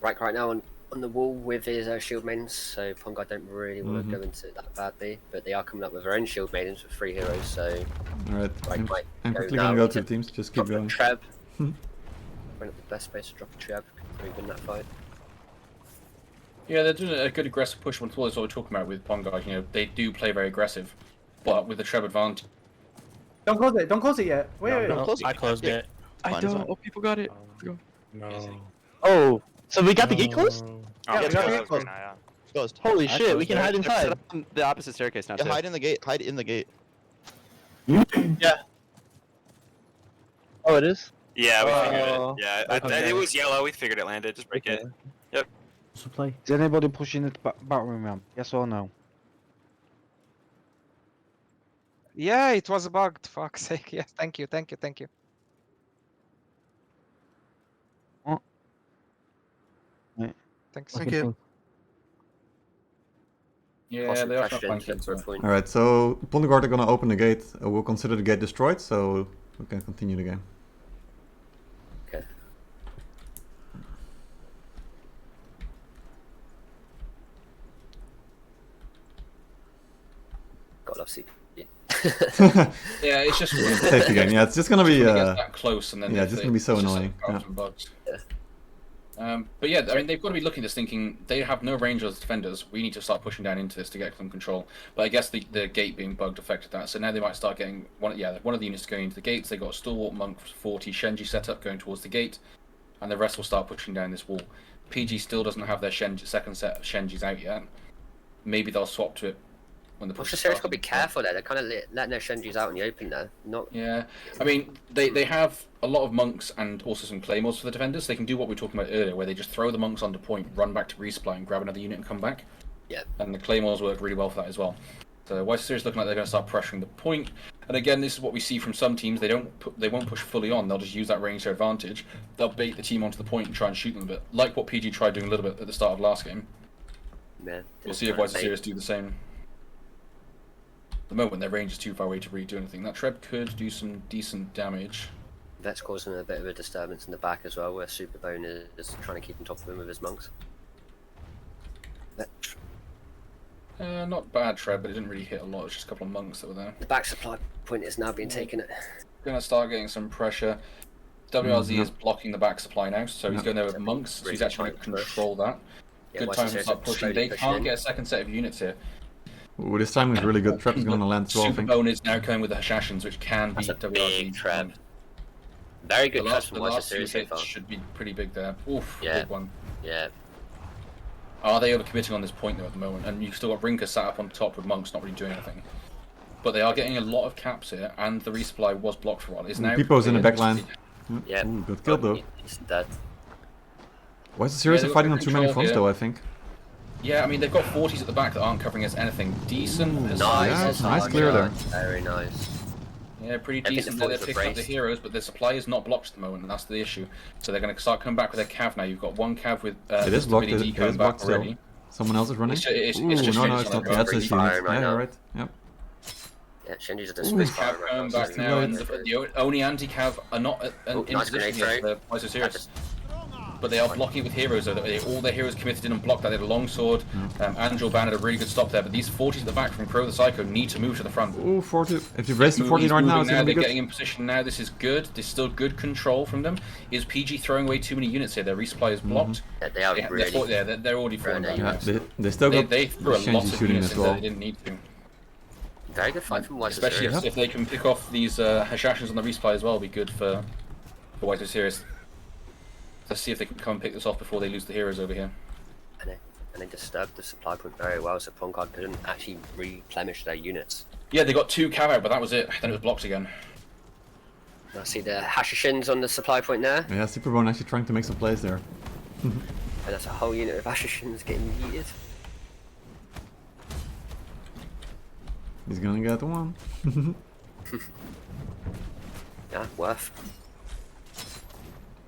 Right now on the wall with his shield maidens, so Pongai don't really want to go into it that badly, but they are coming up with their own shield maidens with 3 heroes, so Alright, Right, might I'm go quickly now. gonna go We to the need teams, just keep drop a going. Treb. Hmm. Find up the best space to drop a Treb, probably win that fight. Yeah, they're doing a good aggressive push. That's what we're talking about with Pongai. You know, they do play very aggressive, but with the Treb advantage. Don't close it. Don't close it yet. Wait, wait, Don't wait. close it. I closed it. I Fine, don't. fine. Oh, people got it. No. Oh, so we got the gate closed? Oh, Yeah, it's we got closed it closed. right now, Closed. Holy I shit, we closed can it. hide They're set inside. up on the opposite staircase now, Yeah, too. hide in the gate. Hide in the gate. Yeah. Oh, it is? Yeah, we figured Oh. it. Yeah, Okay. it was yellow. We figured it landed. Just break it. Supply. Is anybody pushing the battle room? Yes or no? Yeah, it was bugged. Fuck's sake. Yes, thank you, thank you, thank you. What? Thanks. Thank you. Yeah, Possible they are pressure trying to to get for a point. Alright, so Pondegard are gonna open the gate. We'll consider the gate destroyed, so we can continue the game. Okay. God love CBR. Yeah, it's just Safety game, yeah, it's just gonna be. when it gets that close, and then yeah, if just they- gonna be so it's just annoying, like yeah. some bugs. But yeah, I mean, they've got to be looking at this thinking they have no rangers defenders. We need to start pushing down into this to get some control. But I guess the gate being bugged affected that. So now they might start getting one of the units going into the gates. They got a stalwart monk 40 Shenji set up going towards the gate, and the rest will start pushing down this wall. PG still doesn't have their second set of Shenjis out yet. Maybe they'll swap to it when the push WhySoSerious starts. got to be careful there. They're kind of letting their Shenjis out in the open there. Not Yeah, I mean, they have a lot of monks and also some claymores for the defenders. They can do what we were talking about earlier, where they just throw the monks onto point, run back to resupply, and grab another unit and come back. Yeah. And the claymores work really well for that as well. So WhySoSerious looking like they're going to start pressuring the point. And again, this is what we see from some teams. They won't push fully on. They'll just use that range to their advantage. They'll bait the team onto the point and try and shoot them a bit, like what PG tried doing a little bit at the start of last game. man. We'll see if WhySoSerious do the same. At the moment, their range is too far away to really do anything. That Treb could do some decent damage. That's causing a bit of a disturbance in the back as well, where Superbone is trying to keep on top of him with his monks. Not bad treb, but it didn't really hit a lot. It's just a couple of monks that were there. The back supply point is now being taken. Gonna start getting some pressure. WRZ yeah. is blocking the back supply now, so he's Yeah. going there with monks, so he's actually going to control that. Yeah, Good Why time to Serious start are pushing. slowly They pushing can't in. get a second set of units here. Ooh, this timing is really good. Trap is gonna land as well, I Super think. bone is now coming with the Hashashins, which can That's beat a WRZ. big trap. Very The good traps last, from the Why last two Serious so hits far. should be pretty big there. Oof, Yeah. big one. Yeah. Are they overcommitting on this point though at the moment? And you've still got Rinka sat up on top with monks not really doing anything. But they are getting a lot of caps here, and the resupply was blocked for a while. It's now Pipo's in the clear. back line. Yeah. Ooh, good kill though. He's dead. Why is the series they've got fighting good on too many control fronts here. though, I think? Yeah, I mean they've got 40s at the back that aren't covering us anything. Decent. Nice. Yeah, that's nice hard clear shot. there. Very nice. Yeah, pretty I think decent. the They're forwards were picking up the braced. heroes, but their supply is not blocked at the moment, and that's the issue. So they're going to start coming back with their cav now. You've got one cav with It is Mr. blocked. Vinny D It is coming back blocked still. already. Someone else is running. It's Ooh, just no, Shenji's it's on not. the Yeah, right. it's his Firing unit. right Yeah, now. you're right. Yep. Yeah, Shenji's are Ooh. doing space Cav fire right coming now. back so- now, and Right. the only anti-cav are not in nice position grenade yet. throw. They're WhySoSerious. But they are blocking it with heroes, though. All their heroes committed in and blocked that. They had a longsword. Angel Ban had a really good stop there, but these 40s at the back from Crow the Psycho need to move to the front. Ooh, 40. If you raise to 14 He's right now, moving it's gonna be They're good. getting in position now. This is good. There's still good control from them. Is PG throwing away too many units here? Their resupply is blocked. Yeah, they are really. They're already falling throwing back. their Yeah, they still got They threw a Shenji lot of shooting units as in there well. they didn't need to. Very good fight from Why Especially Serious. if they can pick off these Hashashins on the resupply as well, be good for WhySoSerious. Let's see if they can come and pick this off before they lose the heroes over here. And they disturbed the supply point very well, so Pongard couldn't actually replenish their units. Yeah, they got 2 cav out, but that was it. Then it was blocked again. I see the Hashashins on the supply point there, Yeah, Superbone actually trying to make some plays there. and that's a whole unit of Hashashins getting yeeted. He's gonna get one. Yeah, worth.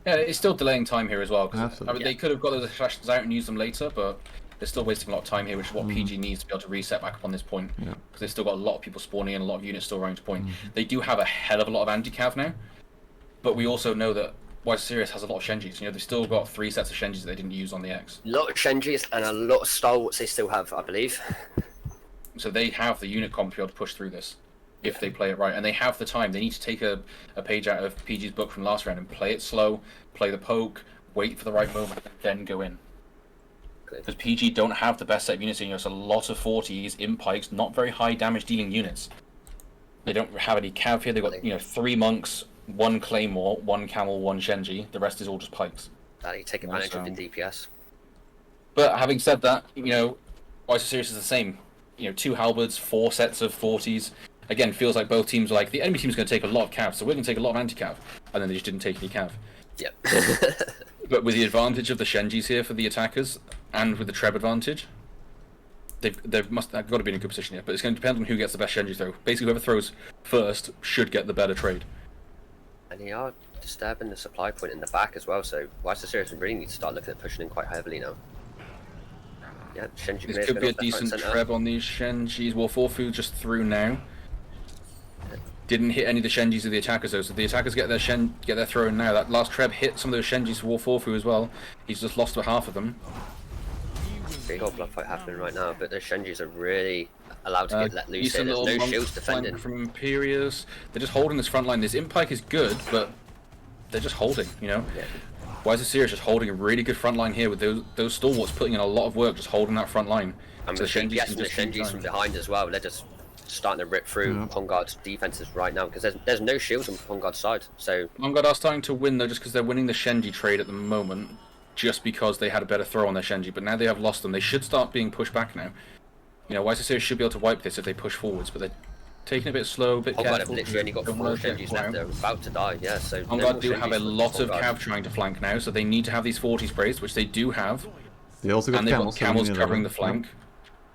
Yeah, it's still delaying time here as well. 'Cause, I Absolutely. mean, they could have got those Hashashins out and used them later, but they're still wasting a lot of time here, which is what PG needs to be able to reset back up on this point. Yeah. Because they've still got a lot of people spawning in, a lot of units still running to point. They do have a hell of a lot of anti-cav now, but we also know that WhySoSerious has a lot of Shenjis. You know, they've still got 3 sets of Shenjis that they didn't use on the X. A lot of Shenjis and a lot of stalwarts they still have, I believe. So they have the unit comp to be able to push through this if they play it right, and they have the time. They need to take a page out of PG's book from last round and play it slow, play the poke, wait for the right moment, and then go in. Okay. Because PG don't have the best set of units in here. It's a lot of 40s, imp pikes, not very high damage dealing units. They don't have any cav here. They've got 3 monks, 1 claymore, 1 camel, 1 Shenji. The rest is all just pikes. That you take advantage of in DPS. But having said that, WhySoSerious is the same. 2 halberds, 4 sets of 40s. Again, feels like both teams are like, the enemy team's going to take a lot of cav, so we're going to take a lot of anti-cav. And then they just didn't take any cav. Yep. But with the advantage of the Shenjis here for the attackers, and with the Treb advantage, they've got to be in a good position here. But it's going to depend on who gets the best Shenji throw. Basically, whoever throws first should get the better trade. And they are disturbing the supply point in the back as well, so WhySoSerious really need to start looking at pushing in quite heavily now. Yeah, Shenji This could be a decent Treb on these Shenjis. Well, 4 food just through now. Didn't hit any of the Shenjis of the attackers though, so the attackers get their throw in now. That last Treb hit some of those Shenjis for War 4 as well. He's just lost about half of them. Big old blood fight happening right now, but the Shenjis are really allowed to get let loose here. Decent There's little no monk shields flank defending. from Imperius. They're just holding this front line. This Imp Pike is good, but they're just holding, Yeah. WhySoSerious just holding a really good front line here with those stalwarts putting in a lot of work just holding that front line. And So with the Shenjis DPS can and the just keep Shenjis going. from behind as well, they're just starting to rip through Pongard's defenses right now, because there's no shields on Pongard's side, so... Vanguard are starting to win though, just because they're winning the Shenji trade at the moment, just because they had a better throw on their Shenji, but now they have lost them. They should start being pushed back now. WhySoSerious should be able to wipe this if they push forwards, but they're taking it a bit slow, a bit Pongard have careful. literally only got Don't 4 wanna get Shenjis caught left, out. they're about to die, yeah, so... no Vanguard more do have a Shenjis for lot of Pongard. cav trying to flank now, so they need to have these 40s braced, which they do have. They also got And they've camels. got camels so we need covering the another. flank.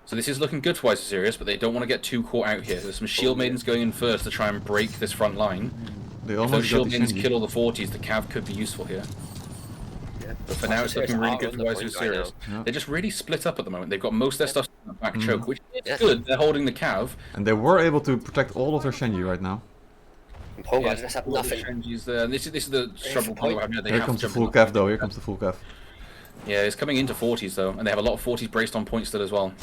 So this is looking good for WhySoSerious, but they don't want to get too caught out here. There's some shield maidens going in first to try and break this front line. They If those almost got shield the maidens Shenji. kill all the 40s, the cav could be useful here. Yeah. But for now, it's looking really good for WhySoSerious. Yeah. They're just really split up at the moment. They've got most of their stuff in the back choke, which is Yeah. good. They're holding the cav. And they were able to protect all of their Shenji right now. And Pongard just have all the nothing. Shenji's there. And this is the struggle point we're having here. They Here have comes to the jump full in. cav though, here comes the full cav. Yeah, it's coming into 40s though, and they have a lot of 40s braced on point still as well.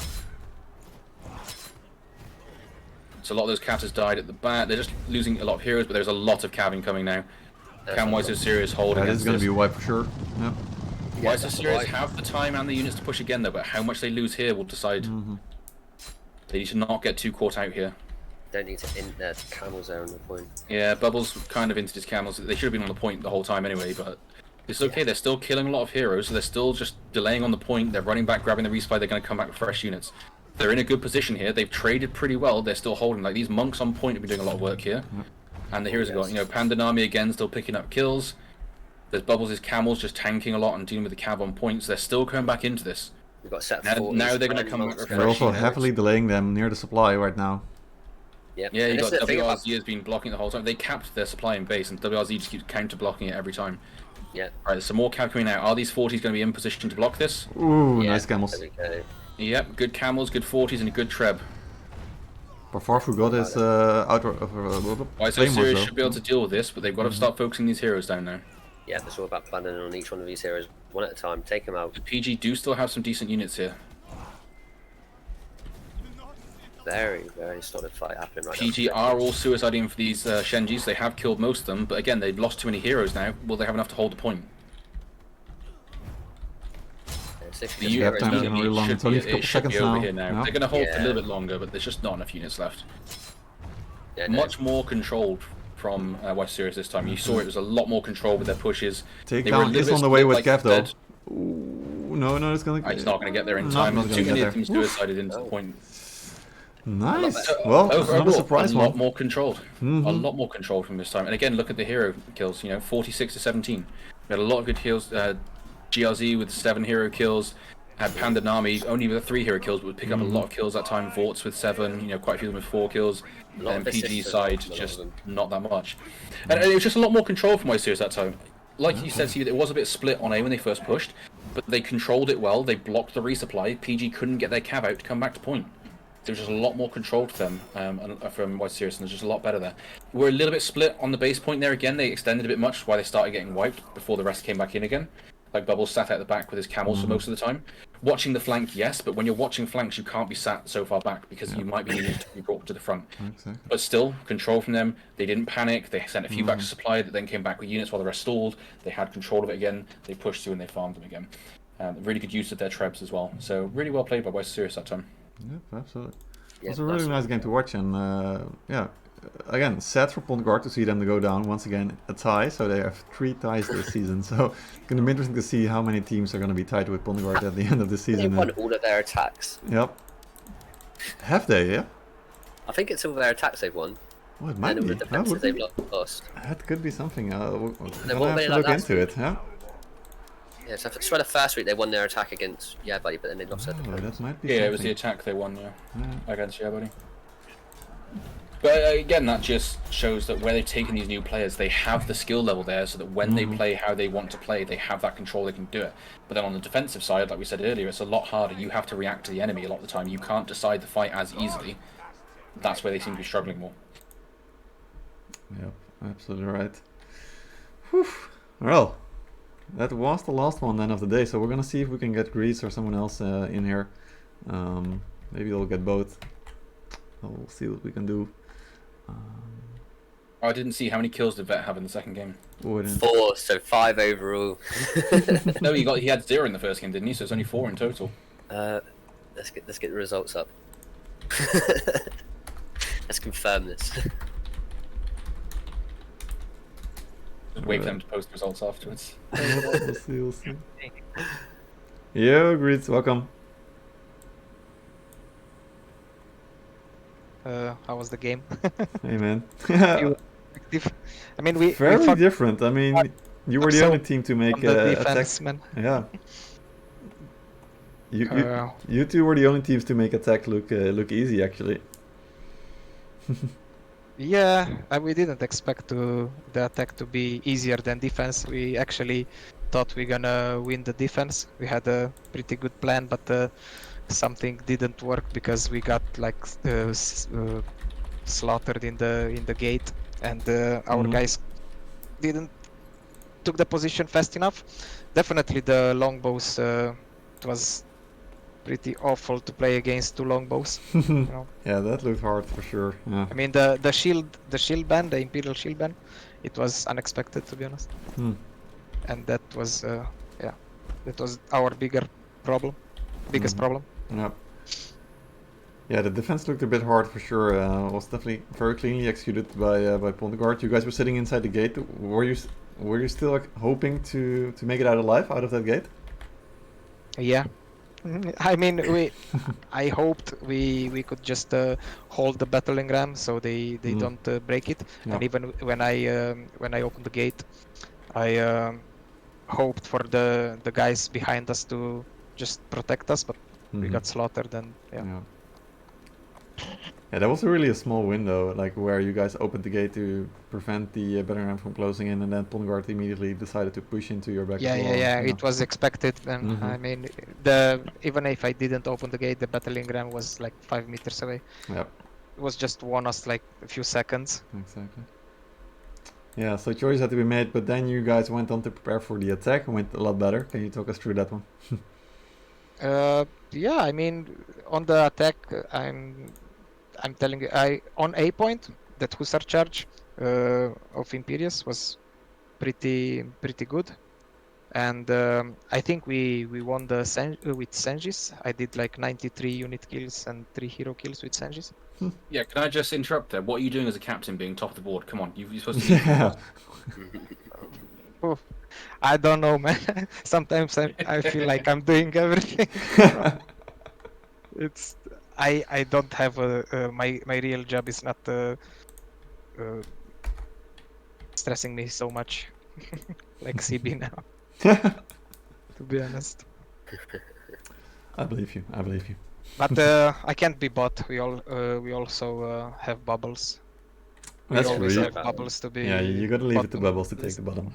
So a lot of those cav has died at the back. They're just losing a lot of heroes, but there's a lot of cav coming now. Can WhySoSerious hold That against is going to this? be a wipe for sure. Yep. WhySoSerious have the time and the units to push again though, but how much they lose here will decide. They should not get too caught out here. Don't need to int their camels there on the point. Yeah, Bubbles kind of into his camels. They should have been on the point the whole time anyway, but it's okay. They're still killing a lot of heroes, so they're still just delaying on the point. They're running back, grabbing the resupply. They're going to come back with fresh units. They're in a good position here. They've traded pretty well. They're still holding. Like these monks on point have been doing a lot of work here, and the heroes have got Pandanami again, still picking up kills. There's Bubbles' camels just tanking a lot and dealing with the cav on points. They're still coming back into this. We've got set Now they're going to come back with We're fresh also units. heavily delaying them near the supply right now. Yep. Yeah, And you this got is the thing about- WRZ has been blocking the whole time. They capped their supply in base, and WRZ just keeps counter blocking it every time. Yeah. Alright, there's some more cav coming out. Are these 40s going to be in position to block this? Ooh, Yeah, nice camels. there we go. Yep, good camels, good 40s, and a good treb. Parfarfu got his outer flame WhySoSerious though. should be able to deal with this, but they've got to start focusing these heroes down now. Yeah, it's all about abandoning on each one of these heroes one at a time. Take them out. The PG do still have some decent units here. Very, very solid fight happening right PG now. are all suiciding for these Shenjis. They have killed most of them, but again, they've lost too many heroes now. Will they have enough to hold the point? It's just- The Yeah, units time's gonna be long. should It's only a be, couple it should be seconds over now. here now. Yeah. They're going to hold for a Yeah. little bit longer, but there's just not enough units left. yeah, no, Much more controlled from WhySoSerious this time. You saw it was a lot more control with their pushes. They were a Takedown little is bit on the way split, with like Gav you though. said. Ooh, no, it's gonna. It's not going to get there in Not time. gonna Two get there. Nithms suicided into the point. Nice. better. Well, that's not a Overall, surprise a lot one. more controlled. A Mhm. lot more controlled from this time. And again, look at the hero kills. 46 to 17. We had a lot of good kills. GRZ with 7 hero kills. Had Pandanami only with 3 hero kills, but would pick up a lot of kills that time. Vorts with 7. Quite a few of them with 4 kills. A lot And of PG assists, side a lot of just them. not that much. And it was just a lot more control from WhySoSerious that time. Like you said, Steve, it was a bit split on A when they first pushed, but they controlled it well. They blocked the resupply. PG couldn't get their cav out to come back to point. There was just a lot more control to them from WhySoSerious, and there's just a lot better there. We're a little bit split on the base point there again. They extended a bit much, why they started getting wiped before the rest came back in again. Like Bubbles sat out the back with his camels for most of the time. Watching the flank, yes, but when you're watching flanks, you can't be sat so far back because you might be needed to be brought to the front. Exactly. But still, control from them. They didn't panic. They sent a few back to supply that then came back with units while the rest stalled. They had control of it again. They pushed through and they farmed them again. Really good use of their trebs as well. So really well played by WhySoSerious that time. Yep, absolutely. Yeah, It was a really nice. nice game to watch, and again, sad for Pondguard to see them go down once again a tie. So they have 3 ties this season. So it's going to be interesting to see how many teams are going to be tied with Pondguard at the end of the They season. won all of their attacks. Yep. Have they? Yeah. I think it's all their attacks they've won. Well, it might And all be. the That, defenses would they've be. lost. That could be something. We'll They have won't be to like look last into week. it. Yeah. Yeah, so I swear the first week they won their attack against Buddy, but then they lost their Oh, defense. that might be. Yeah, it was the something. attack they won, yeah, Yeah. against Buddy. But again, that just shows that where they've taken these new players, they have the skill level there, so that when they play how they want to play, they have that control, they can do it. But then on the defensive side, like we said earlier, it's a lot harder. You have to react to the enemy a lot of the time. You can't decide the fight as easily. That's where they seem to be struggling more. Yep, absolutely right. Whew. Well, that was the last one then of the day. So we're gonna see if we can get Grease or someone else in here. Maybe we'll get both. We'll see what we can do. I didn't see how many kills did Vet have in the second game. Wouldn't- 4, so 5 overall. No, he had 0 in the first game, didn't he? So it's only 4 in total. Let's get the results up. Let's confirm this. Just wait for them to post results afterwards. We'll see. Yo, Grease, welcome. How was the game? Hey, man. I mean, we Very fucked different. I mean, you were the so only team to make on the attack. defense, man. Yeah. Uh, You two were the only teams to make attack look easy, actually. Yeah, we didn't expect the attack to be easier than defense. We actually thought we're gonna win the defense. We had a pretty good plan, but something didn't work because we got like slaughtered in the gate, and our guys didn't took the position fast enough. Definitely the longbows was pretty awful to play against two longbows. know. Yeah, that looked hard for sure. Yeah. I mean the shield ban, the Imperial shield ban, it was unexpected to be honest, Hmm. and that was that was our biggest problem. Mhm. Yeah. Yeah, the defense looked a bit hard for sure. Was definitely very cleanly executed by Pondegard. You guys were sitting inside the gate. Were you still like, hoping to make it out alive out of that gate? Yeah. I mean, I hoped we could just hold the battling ram so they don't break it. Yeah. And even when I opened the gate, I hoped for the guys behind us to just protect us, but we Mhm. got slaughtered. And Yeah. Yeah, that was really a small window, like where you guys opened the gate to prevent the battering ram from closing in, and then Pondegard immediately decided to push into your back. yeah, as well. yeah, it was expected. And Mhm. I mean, even if I didn't open the gate, the battling ram was like 5 meters away. Yep. It was just won us like a few seconds. Exactly. Yeah, so choices had to be made, but then you guys went on to prepare for the attack and went a lot better. Can you talk us through that one? Yeah, I mean, on the attack, I'm telling you, on A point, that Hussar charge of Imperius was pretty good, and I think we won the with Senjis. I did like 93 unit kills and 3 hero kills with Senjis. Yeah, can I just interrupt there? What are you doing as a captain being top of the board? Come on, you're supposed to be. Yeah. Oof. I don't know, man. Sometimes I feel like I'm doing everything. It's I don't have my real job is not stressing me so much like CB now. To be honest, I believe you. I believe you. but I can't be bot. We also have bubbles. We That's always true. have bubbles to be. Yeah, you gotta leave it to bottom. Bubbles to take the bottom.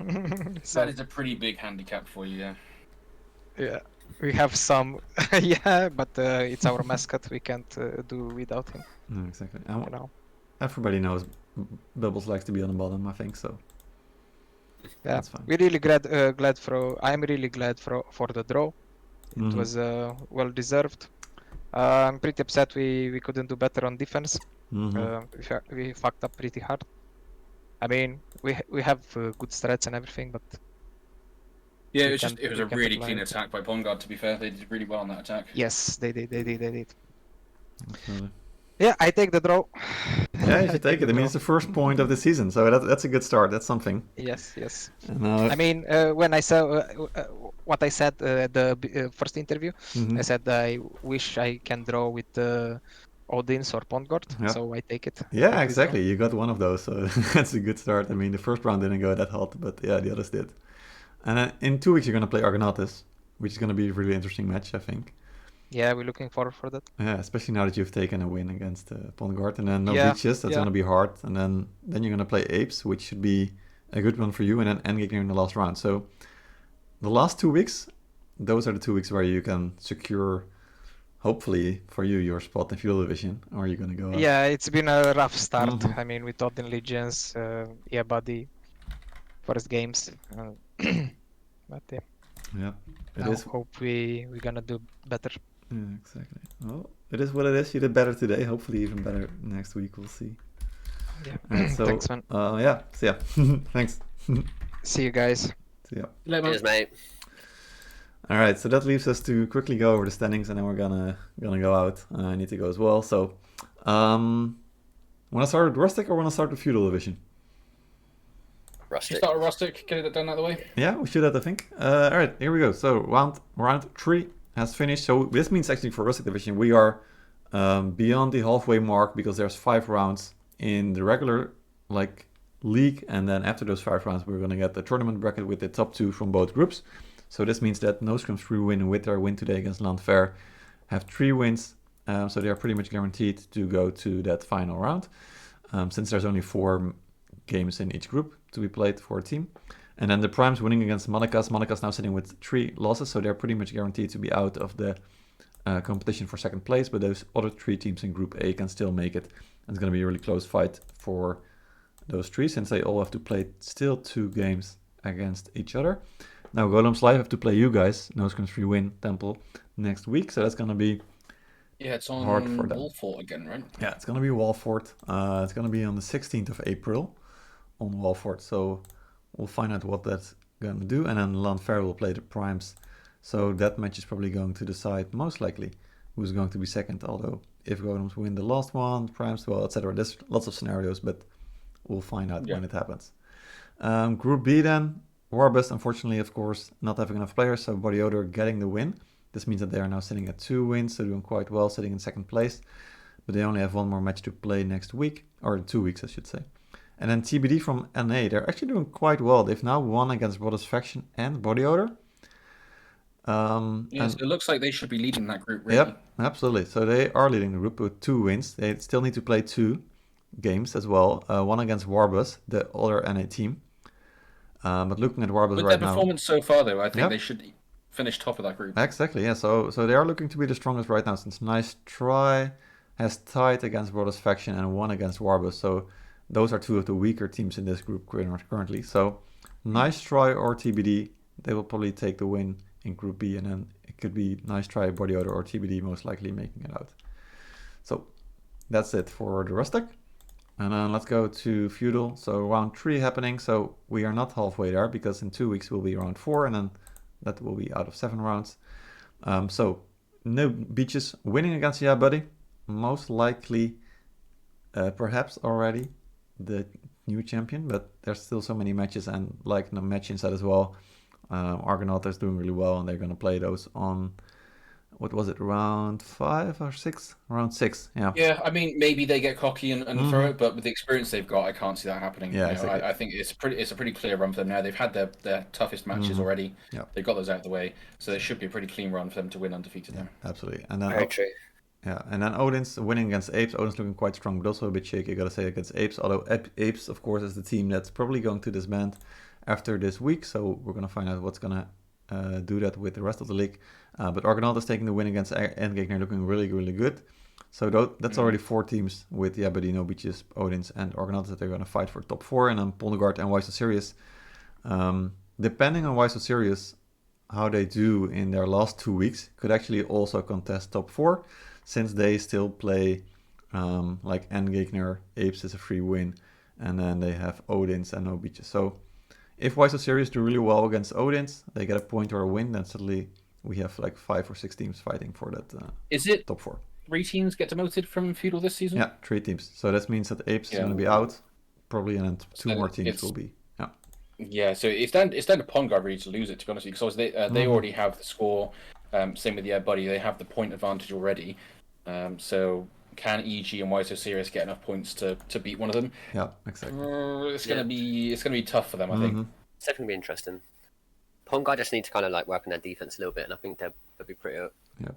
So, That is a pretty big handicap for you, yeah. yeah, we have some. Yeah, but it's our mascot. We can't do without him. No, exactly. You know. Everybody knows Bubbles likes to be on the bottom, I think, so Yeah, that's fine. we're really glad for. I'm really glad for the draw. It Mhm. was well deserved. I'm pretty upset we couldn't do better on defense. Mhm. We fucked up pretty hard. I mean, we have good strats and everything, but Yeah, We it was can't- a we can't really apply clean it. attack by Pongard, to be fair. They did really well on that attack. yes, they did. Absolutely. Yeah, I take the draw. Yeah, you should take it. I mean, it's the first point of the season, so that's a good start. That's something. Yes. And now, I mean, when I saw what I said at the first interview, Mhm. I said I wish I can draw with Odin's or Pongard, Yeah. so I take it. I Yeah, take this draw. exactly. You got one of those, so that's a good start. I mean, the first round didn't go that hot, but yeah, the others did. And then in 2 weeks, you're going to play Argonautes, which is going to be a really interesting match, I think. Yeah, we're looking forward for that. Yeah, especially now that you've taken a win against Pongard, and then no Yeah, breaches. That's yeah. going to be hard. And then you're going to play Apes, which should be a good one for you, and then Endgame in the last round. So the last 2 weeks, those are the 2 weeks where you can secure, hopefully for you, your spot in Feudal Division. Or are you going to go? Yeah, it's been a rough start. Mhm. I mean, with Odin Legions, buddy, first games. But yeah, Yeah, it now is. hope we're gonna do better. Yeah, exactly. Well, it is what it is. You did better today. Hopefully, even better next week. We'll see. Yeah. Alright, so Thanks, man. yeah. So yeah, thanks. See you guys. See ya. Cheers, mate. All right, so that leaves us to quickly go over the standings, and then we're gonna go out. I need to go as well. So, want to start with Rustic or want to start with Feudal Division? Should Rustic. start with Rustic, get it done out of the way. Yeah, we should have, I think. All right, here we go. So round 3 has finished. So this means actually for Rustic Division we are beyond the halfway mark because there's 5 rounds in the regular league, and then after those 5 rounds we're gonna get the tournament bracket with the top 2 from both groups. So this means that No Scrums Free Win and with their win today against Landfair have 3 wins. So they are pretty much guaranteed to go to that final round. Since there's only 4 games in each group to be played for a team. And then the Primes winning against Monaca's. Monaca's now sitting with 3 losses, so they're pretty much guaranteed to be out of the competition for second place. But those other 3 teams in Group A can still make it. And it's going to be a really close fight for those 3, since they all have to play still 2 games against each other. Now Golems Live have to play you guys, No Scrums Free Win Temple, next week, so that's gonna be Yeah, it's on hard for them. Wolfort again, right? Yeah, it's gonna be Walfort. It's gonna be on the 16th of April on Walfort, so we'll find out what that's gonna do, and then Lanfair will play the Primes. So that match is probably going to decide most likely who's going to be second. Although if Golems win the last one, Primes, well, etc. There's lots of scenarios, but we'll find out when it happens. Group B then, Warbus, unfortunately, of course, not having enough players, so Body Odor getting the win. This means that they are now sitting at 2 wins, so doing quite well, sitting in second place. But they only have one more match to play next week, or 2 weeks, I should say. And then TBD from NA, they're actually doing quite well. They've now won against Brothers Faction and Body Odor. So it looks like they should be leading that group, really. Yep, absolutely. So they are leading the group with 2 wins. They still need to play 2 games as well. One against Warbus, the other NA team. But looking at Warbus With right their now... performance so far, though, I think Yep. they should finish top of that group. Exactly, yeah. So they are looking to be the strongest right now, since Nice Try has tied against Brothers Faction and won against Warbus. So those are 2 of the weaker teams in this group currently. So Nice Try or TBD, they will probably take the win in Group B, and then it could be Nice Try, Body Odor, or TBD most likely making it out. So that's it for the Rustic. And then let's go to Feudal. So round 3 happening. So we are not halfway there, because in 2 weeks will be round 4, and then that will be out of 7 rounds. So no Beaches winning against Yeah Buddy. Most likely, perhaps already the new champion, but there's still so many matches, and like the match inside as well. Argonaut is doing really well, and they're going to play those on, what was it, round 5 or 6? Round 6, yeah. Yeah, I mean, maybe they get cocky and throw it, but with the experience they've got, I can't see that happening. Yeah, You know, exactly. I think it's a pretty clear run for them now. They've had their toughest matches already. Yeah. They've got those out of the way, so it should be a pretty clean run for them to win undefeated now. Absolutely. And then Very true. yeah, and then Odin's winning against Apes. Odin's looking quite strong, but also a bit shaky, I gotta say, against Apes. Although Apes, of course, is the team that's probably going to disband after this week. So we're gonna find out what's gonna do that with the rest of the league. But Argonaut is taking the win against Endgegner, looking really, really good. So that's already 4 teams with Yabadi, No Beaches, Odin's, and Argonaut that they're gonna fight for top 4. And then Pondegard and WhySoSerious. Depending on WhySoSerious, how they do in their last 2 weeks, could actually also contest top 4. Since they still play like Endgegner, Apes is a free win, and then they have Odin's and No Beaches. So if WhySoSerious do really well against Odin's, they get a point or a win, then suddenly we have like 5 or 6 teams fighting for that Is it top 4. 3 teams get demoted from Feudal this season? Yeah, 3 teams. So that means that Apes is going to be out, probably, and then 2 more teams will be. Yeah. Yeah, so it's down to Pondegard really to lose it, to be honest, because they already have the score. Same with Buddy, they have the point advantage already. So can EG and WhySoSerious get enough points to beat one of them? Yeah, exactly. It's gonna be tough for them, I think. It's definitely be interesting. Ponga just need to kind of like work on their defense a little bit, and I think they'll be pretty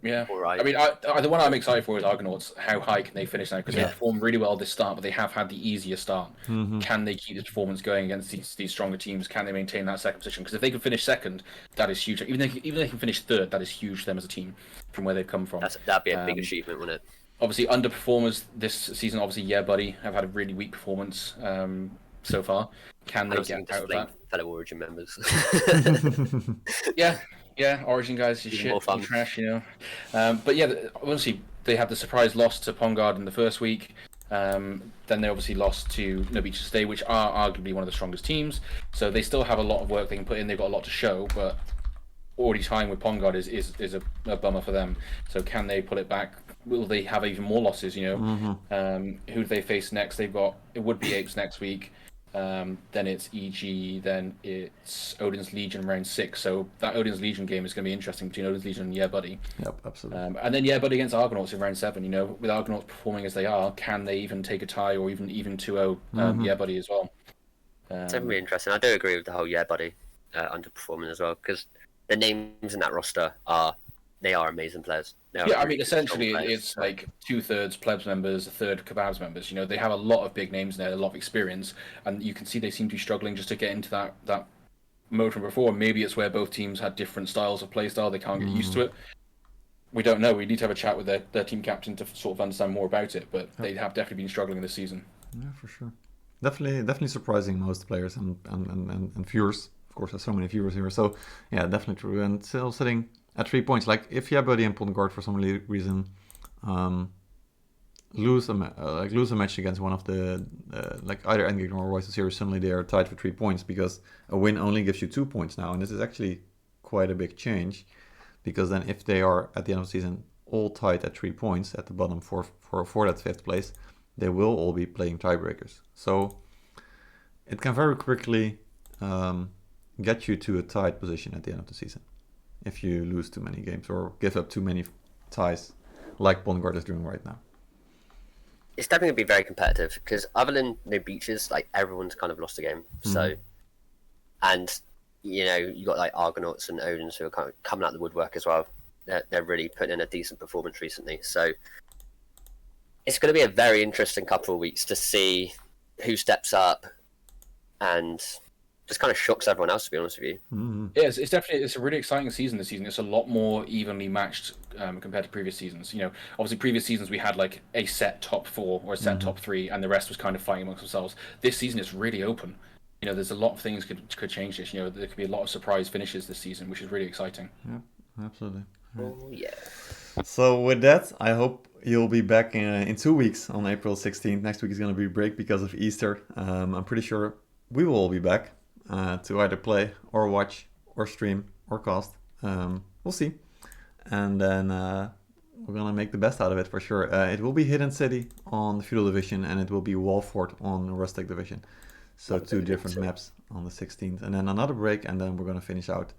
Yeah. all right. I mean, the one I'm excited for is Argonauts. How high can they finish now? Because they performed really well this start, but they have had the easier start. Can they keep this performance going against these stronger teams? Can they maintain that second position? Because if they can finish second, that is huge. Even if they can finish third, that is huge for them as a team from where they've come from. That'd be a big achievement, wouldn't it? Obviously, underperformers this season. Obviously, Buddy have had a really weak performance so far. Can they get out of that? Fellow Origin members. Yeah, Origin guys, you shit, you trash, you know. But yeah, obviously they had the surprise loss to Pongard in the first week. Then they obviously lost to No Beaches Stay, which are arguably one of the strongest teams. So they still have a lot of work they can put in. They've got a lot to show, but already tying with Pongard is a bummer for them. So can they pull it back? Will they have even more losses? You know, who do they face next? It would be Apes next week. Then it's EG, then it's Odin's Legion round 6. So that Odin's Legion game is going to be interesting between Odin's Legion and Yeah Buddy. Yep, absolutely. And then Yeah Buddy against Argonauts in round 7. You know, with Argonauts performing as they are, can they even take a tie or even 2-0 Yeah Buddy as well? It's definitely interesting. I do agree with the whole Yeah Buddy underperforming as well, because the names in that roster are amazing players. I mean, essentially, it's like 2/3 plebs members, 1/3 kebabs members. You know, they have a lot of big names there, a lot of experience, and you can see they seem to be struggling just to get into that mode from before. Maybe it's where both teams had different styles of play style. They can't get used to it. We don't know. We need to have a chat with their team captain to sort of understand more about it, but they have definitely been struggling this season. Yeah, for sure. Definitely surprising most players and viewers, of course has so many viewers here. So yeah, definitely true. And still sitting at 3 points. Like if Yabuddy and Pondgard for some reason lose a match against one of the like either Endgame or WhySoSerious, suddenly they are tied for 3 points because a win only gives you 2 points now, and this is actually quite a big change, because then if they are at the end of the season all tied at 3 points at the bottom for that 5th place, they will all be playing tiebreakers. So it can very quickly get you to a tied position at the end of the season if you lose too many games or give up too many ties, like Pondgard is doing right now. It's definitely going to be very competitive because other than no beaches, like everyone's kind of lost a game. So, and you know, you got like Argonauts and Odins who are kind of coming out of the woodwork as well. They're really putting in a decent performance recently. So it's going to be a very interesting couple of weeks to see who steps up and just kind of shocks everyone else, to be honest with you. Yeah, it's definitely a really exciting season this season. It's a lot more evenly matched compared to previous seasons. You know, obviously previous seasons we had like a set top 4 or a set top 3, and the rest was kind of fighting amongst themselves. This season it's really open. You know, there's a lot of things could change this. You know, there could be a lot of surprise finishes this season, which is really exciting. Yeah, absolutely. Oh yeah. So with that, I hope you'll be back in 2 weeks on April 16th. Next week is going to be a break because of Easter. I'm pretty sure we will all be back to either play or watch or stream or cast. We'll see. And then we're going to make the best out of it for sure. It will be Hidden City on the Feudal Division, and it will be Wallfort on the Rustic Division. So 2 different maps on the 16th. And then another break, and then we're going to finish out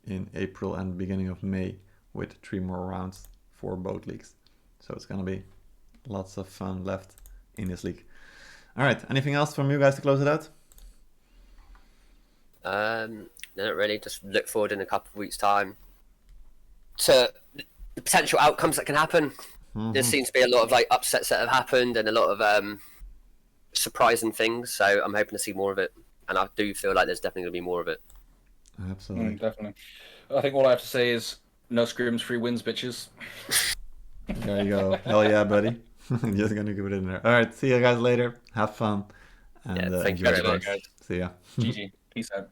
in April and beginning of May with 3 more rounds for both leagues. So it's going to be lots of fun left in this league. All right, anything else from you guys to close it out? No, not really. Just look forward in a couple of weeks' time to the potential outcomes that can happen. There seems to be a lot of like upsets that have happened and a lot of surprising things. So I'm hoping to see more of it, and I do feel like there's definitely going to be more of it. Absolutely. Definitely. I think all I have to say is no scrims, free wins, bitches. There you go. Hell yeah, buddy. Just gonna give it in there. All right, see you guys later. Have fun. And Thank you enjoy very the much. games. See ya. GG. Peace out.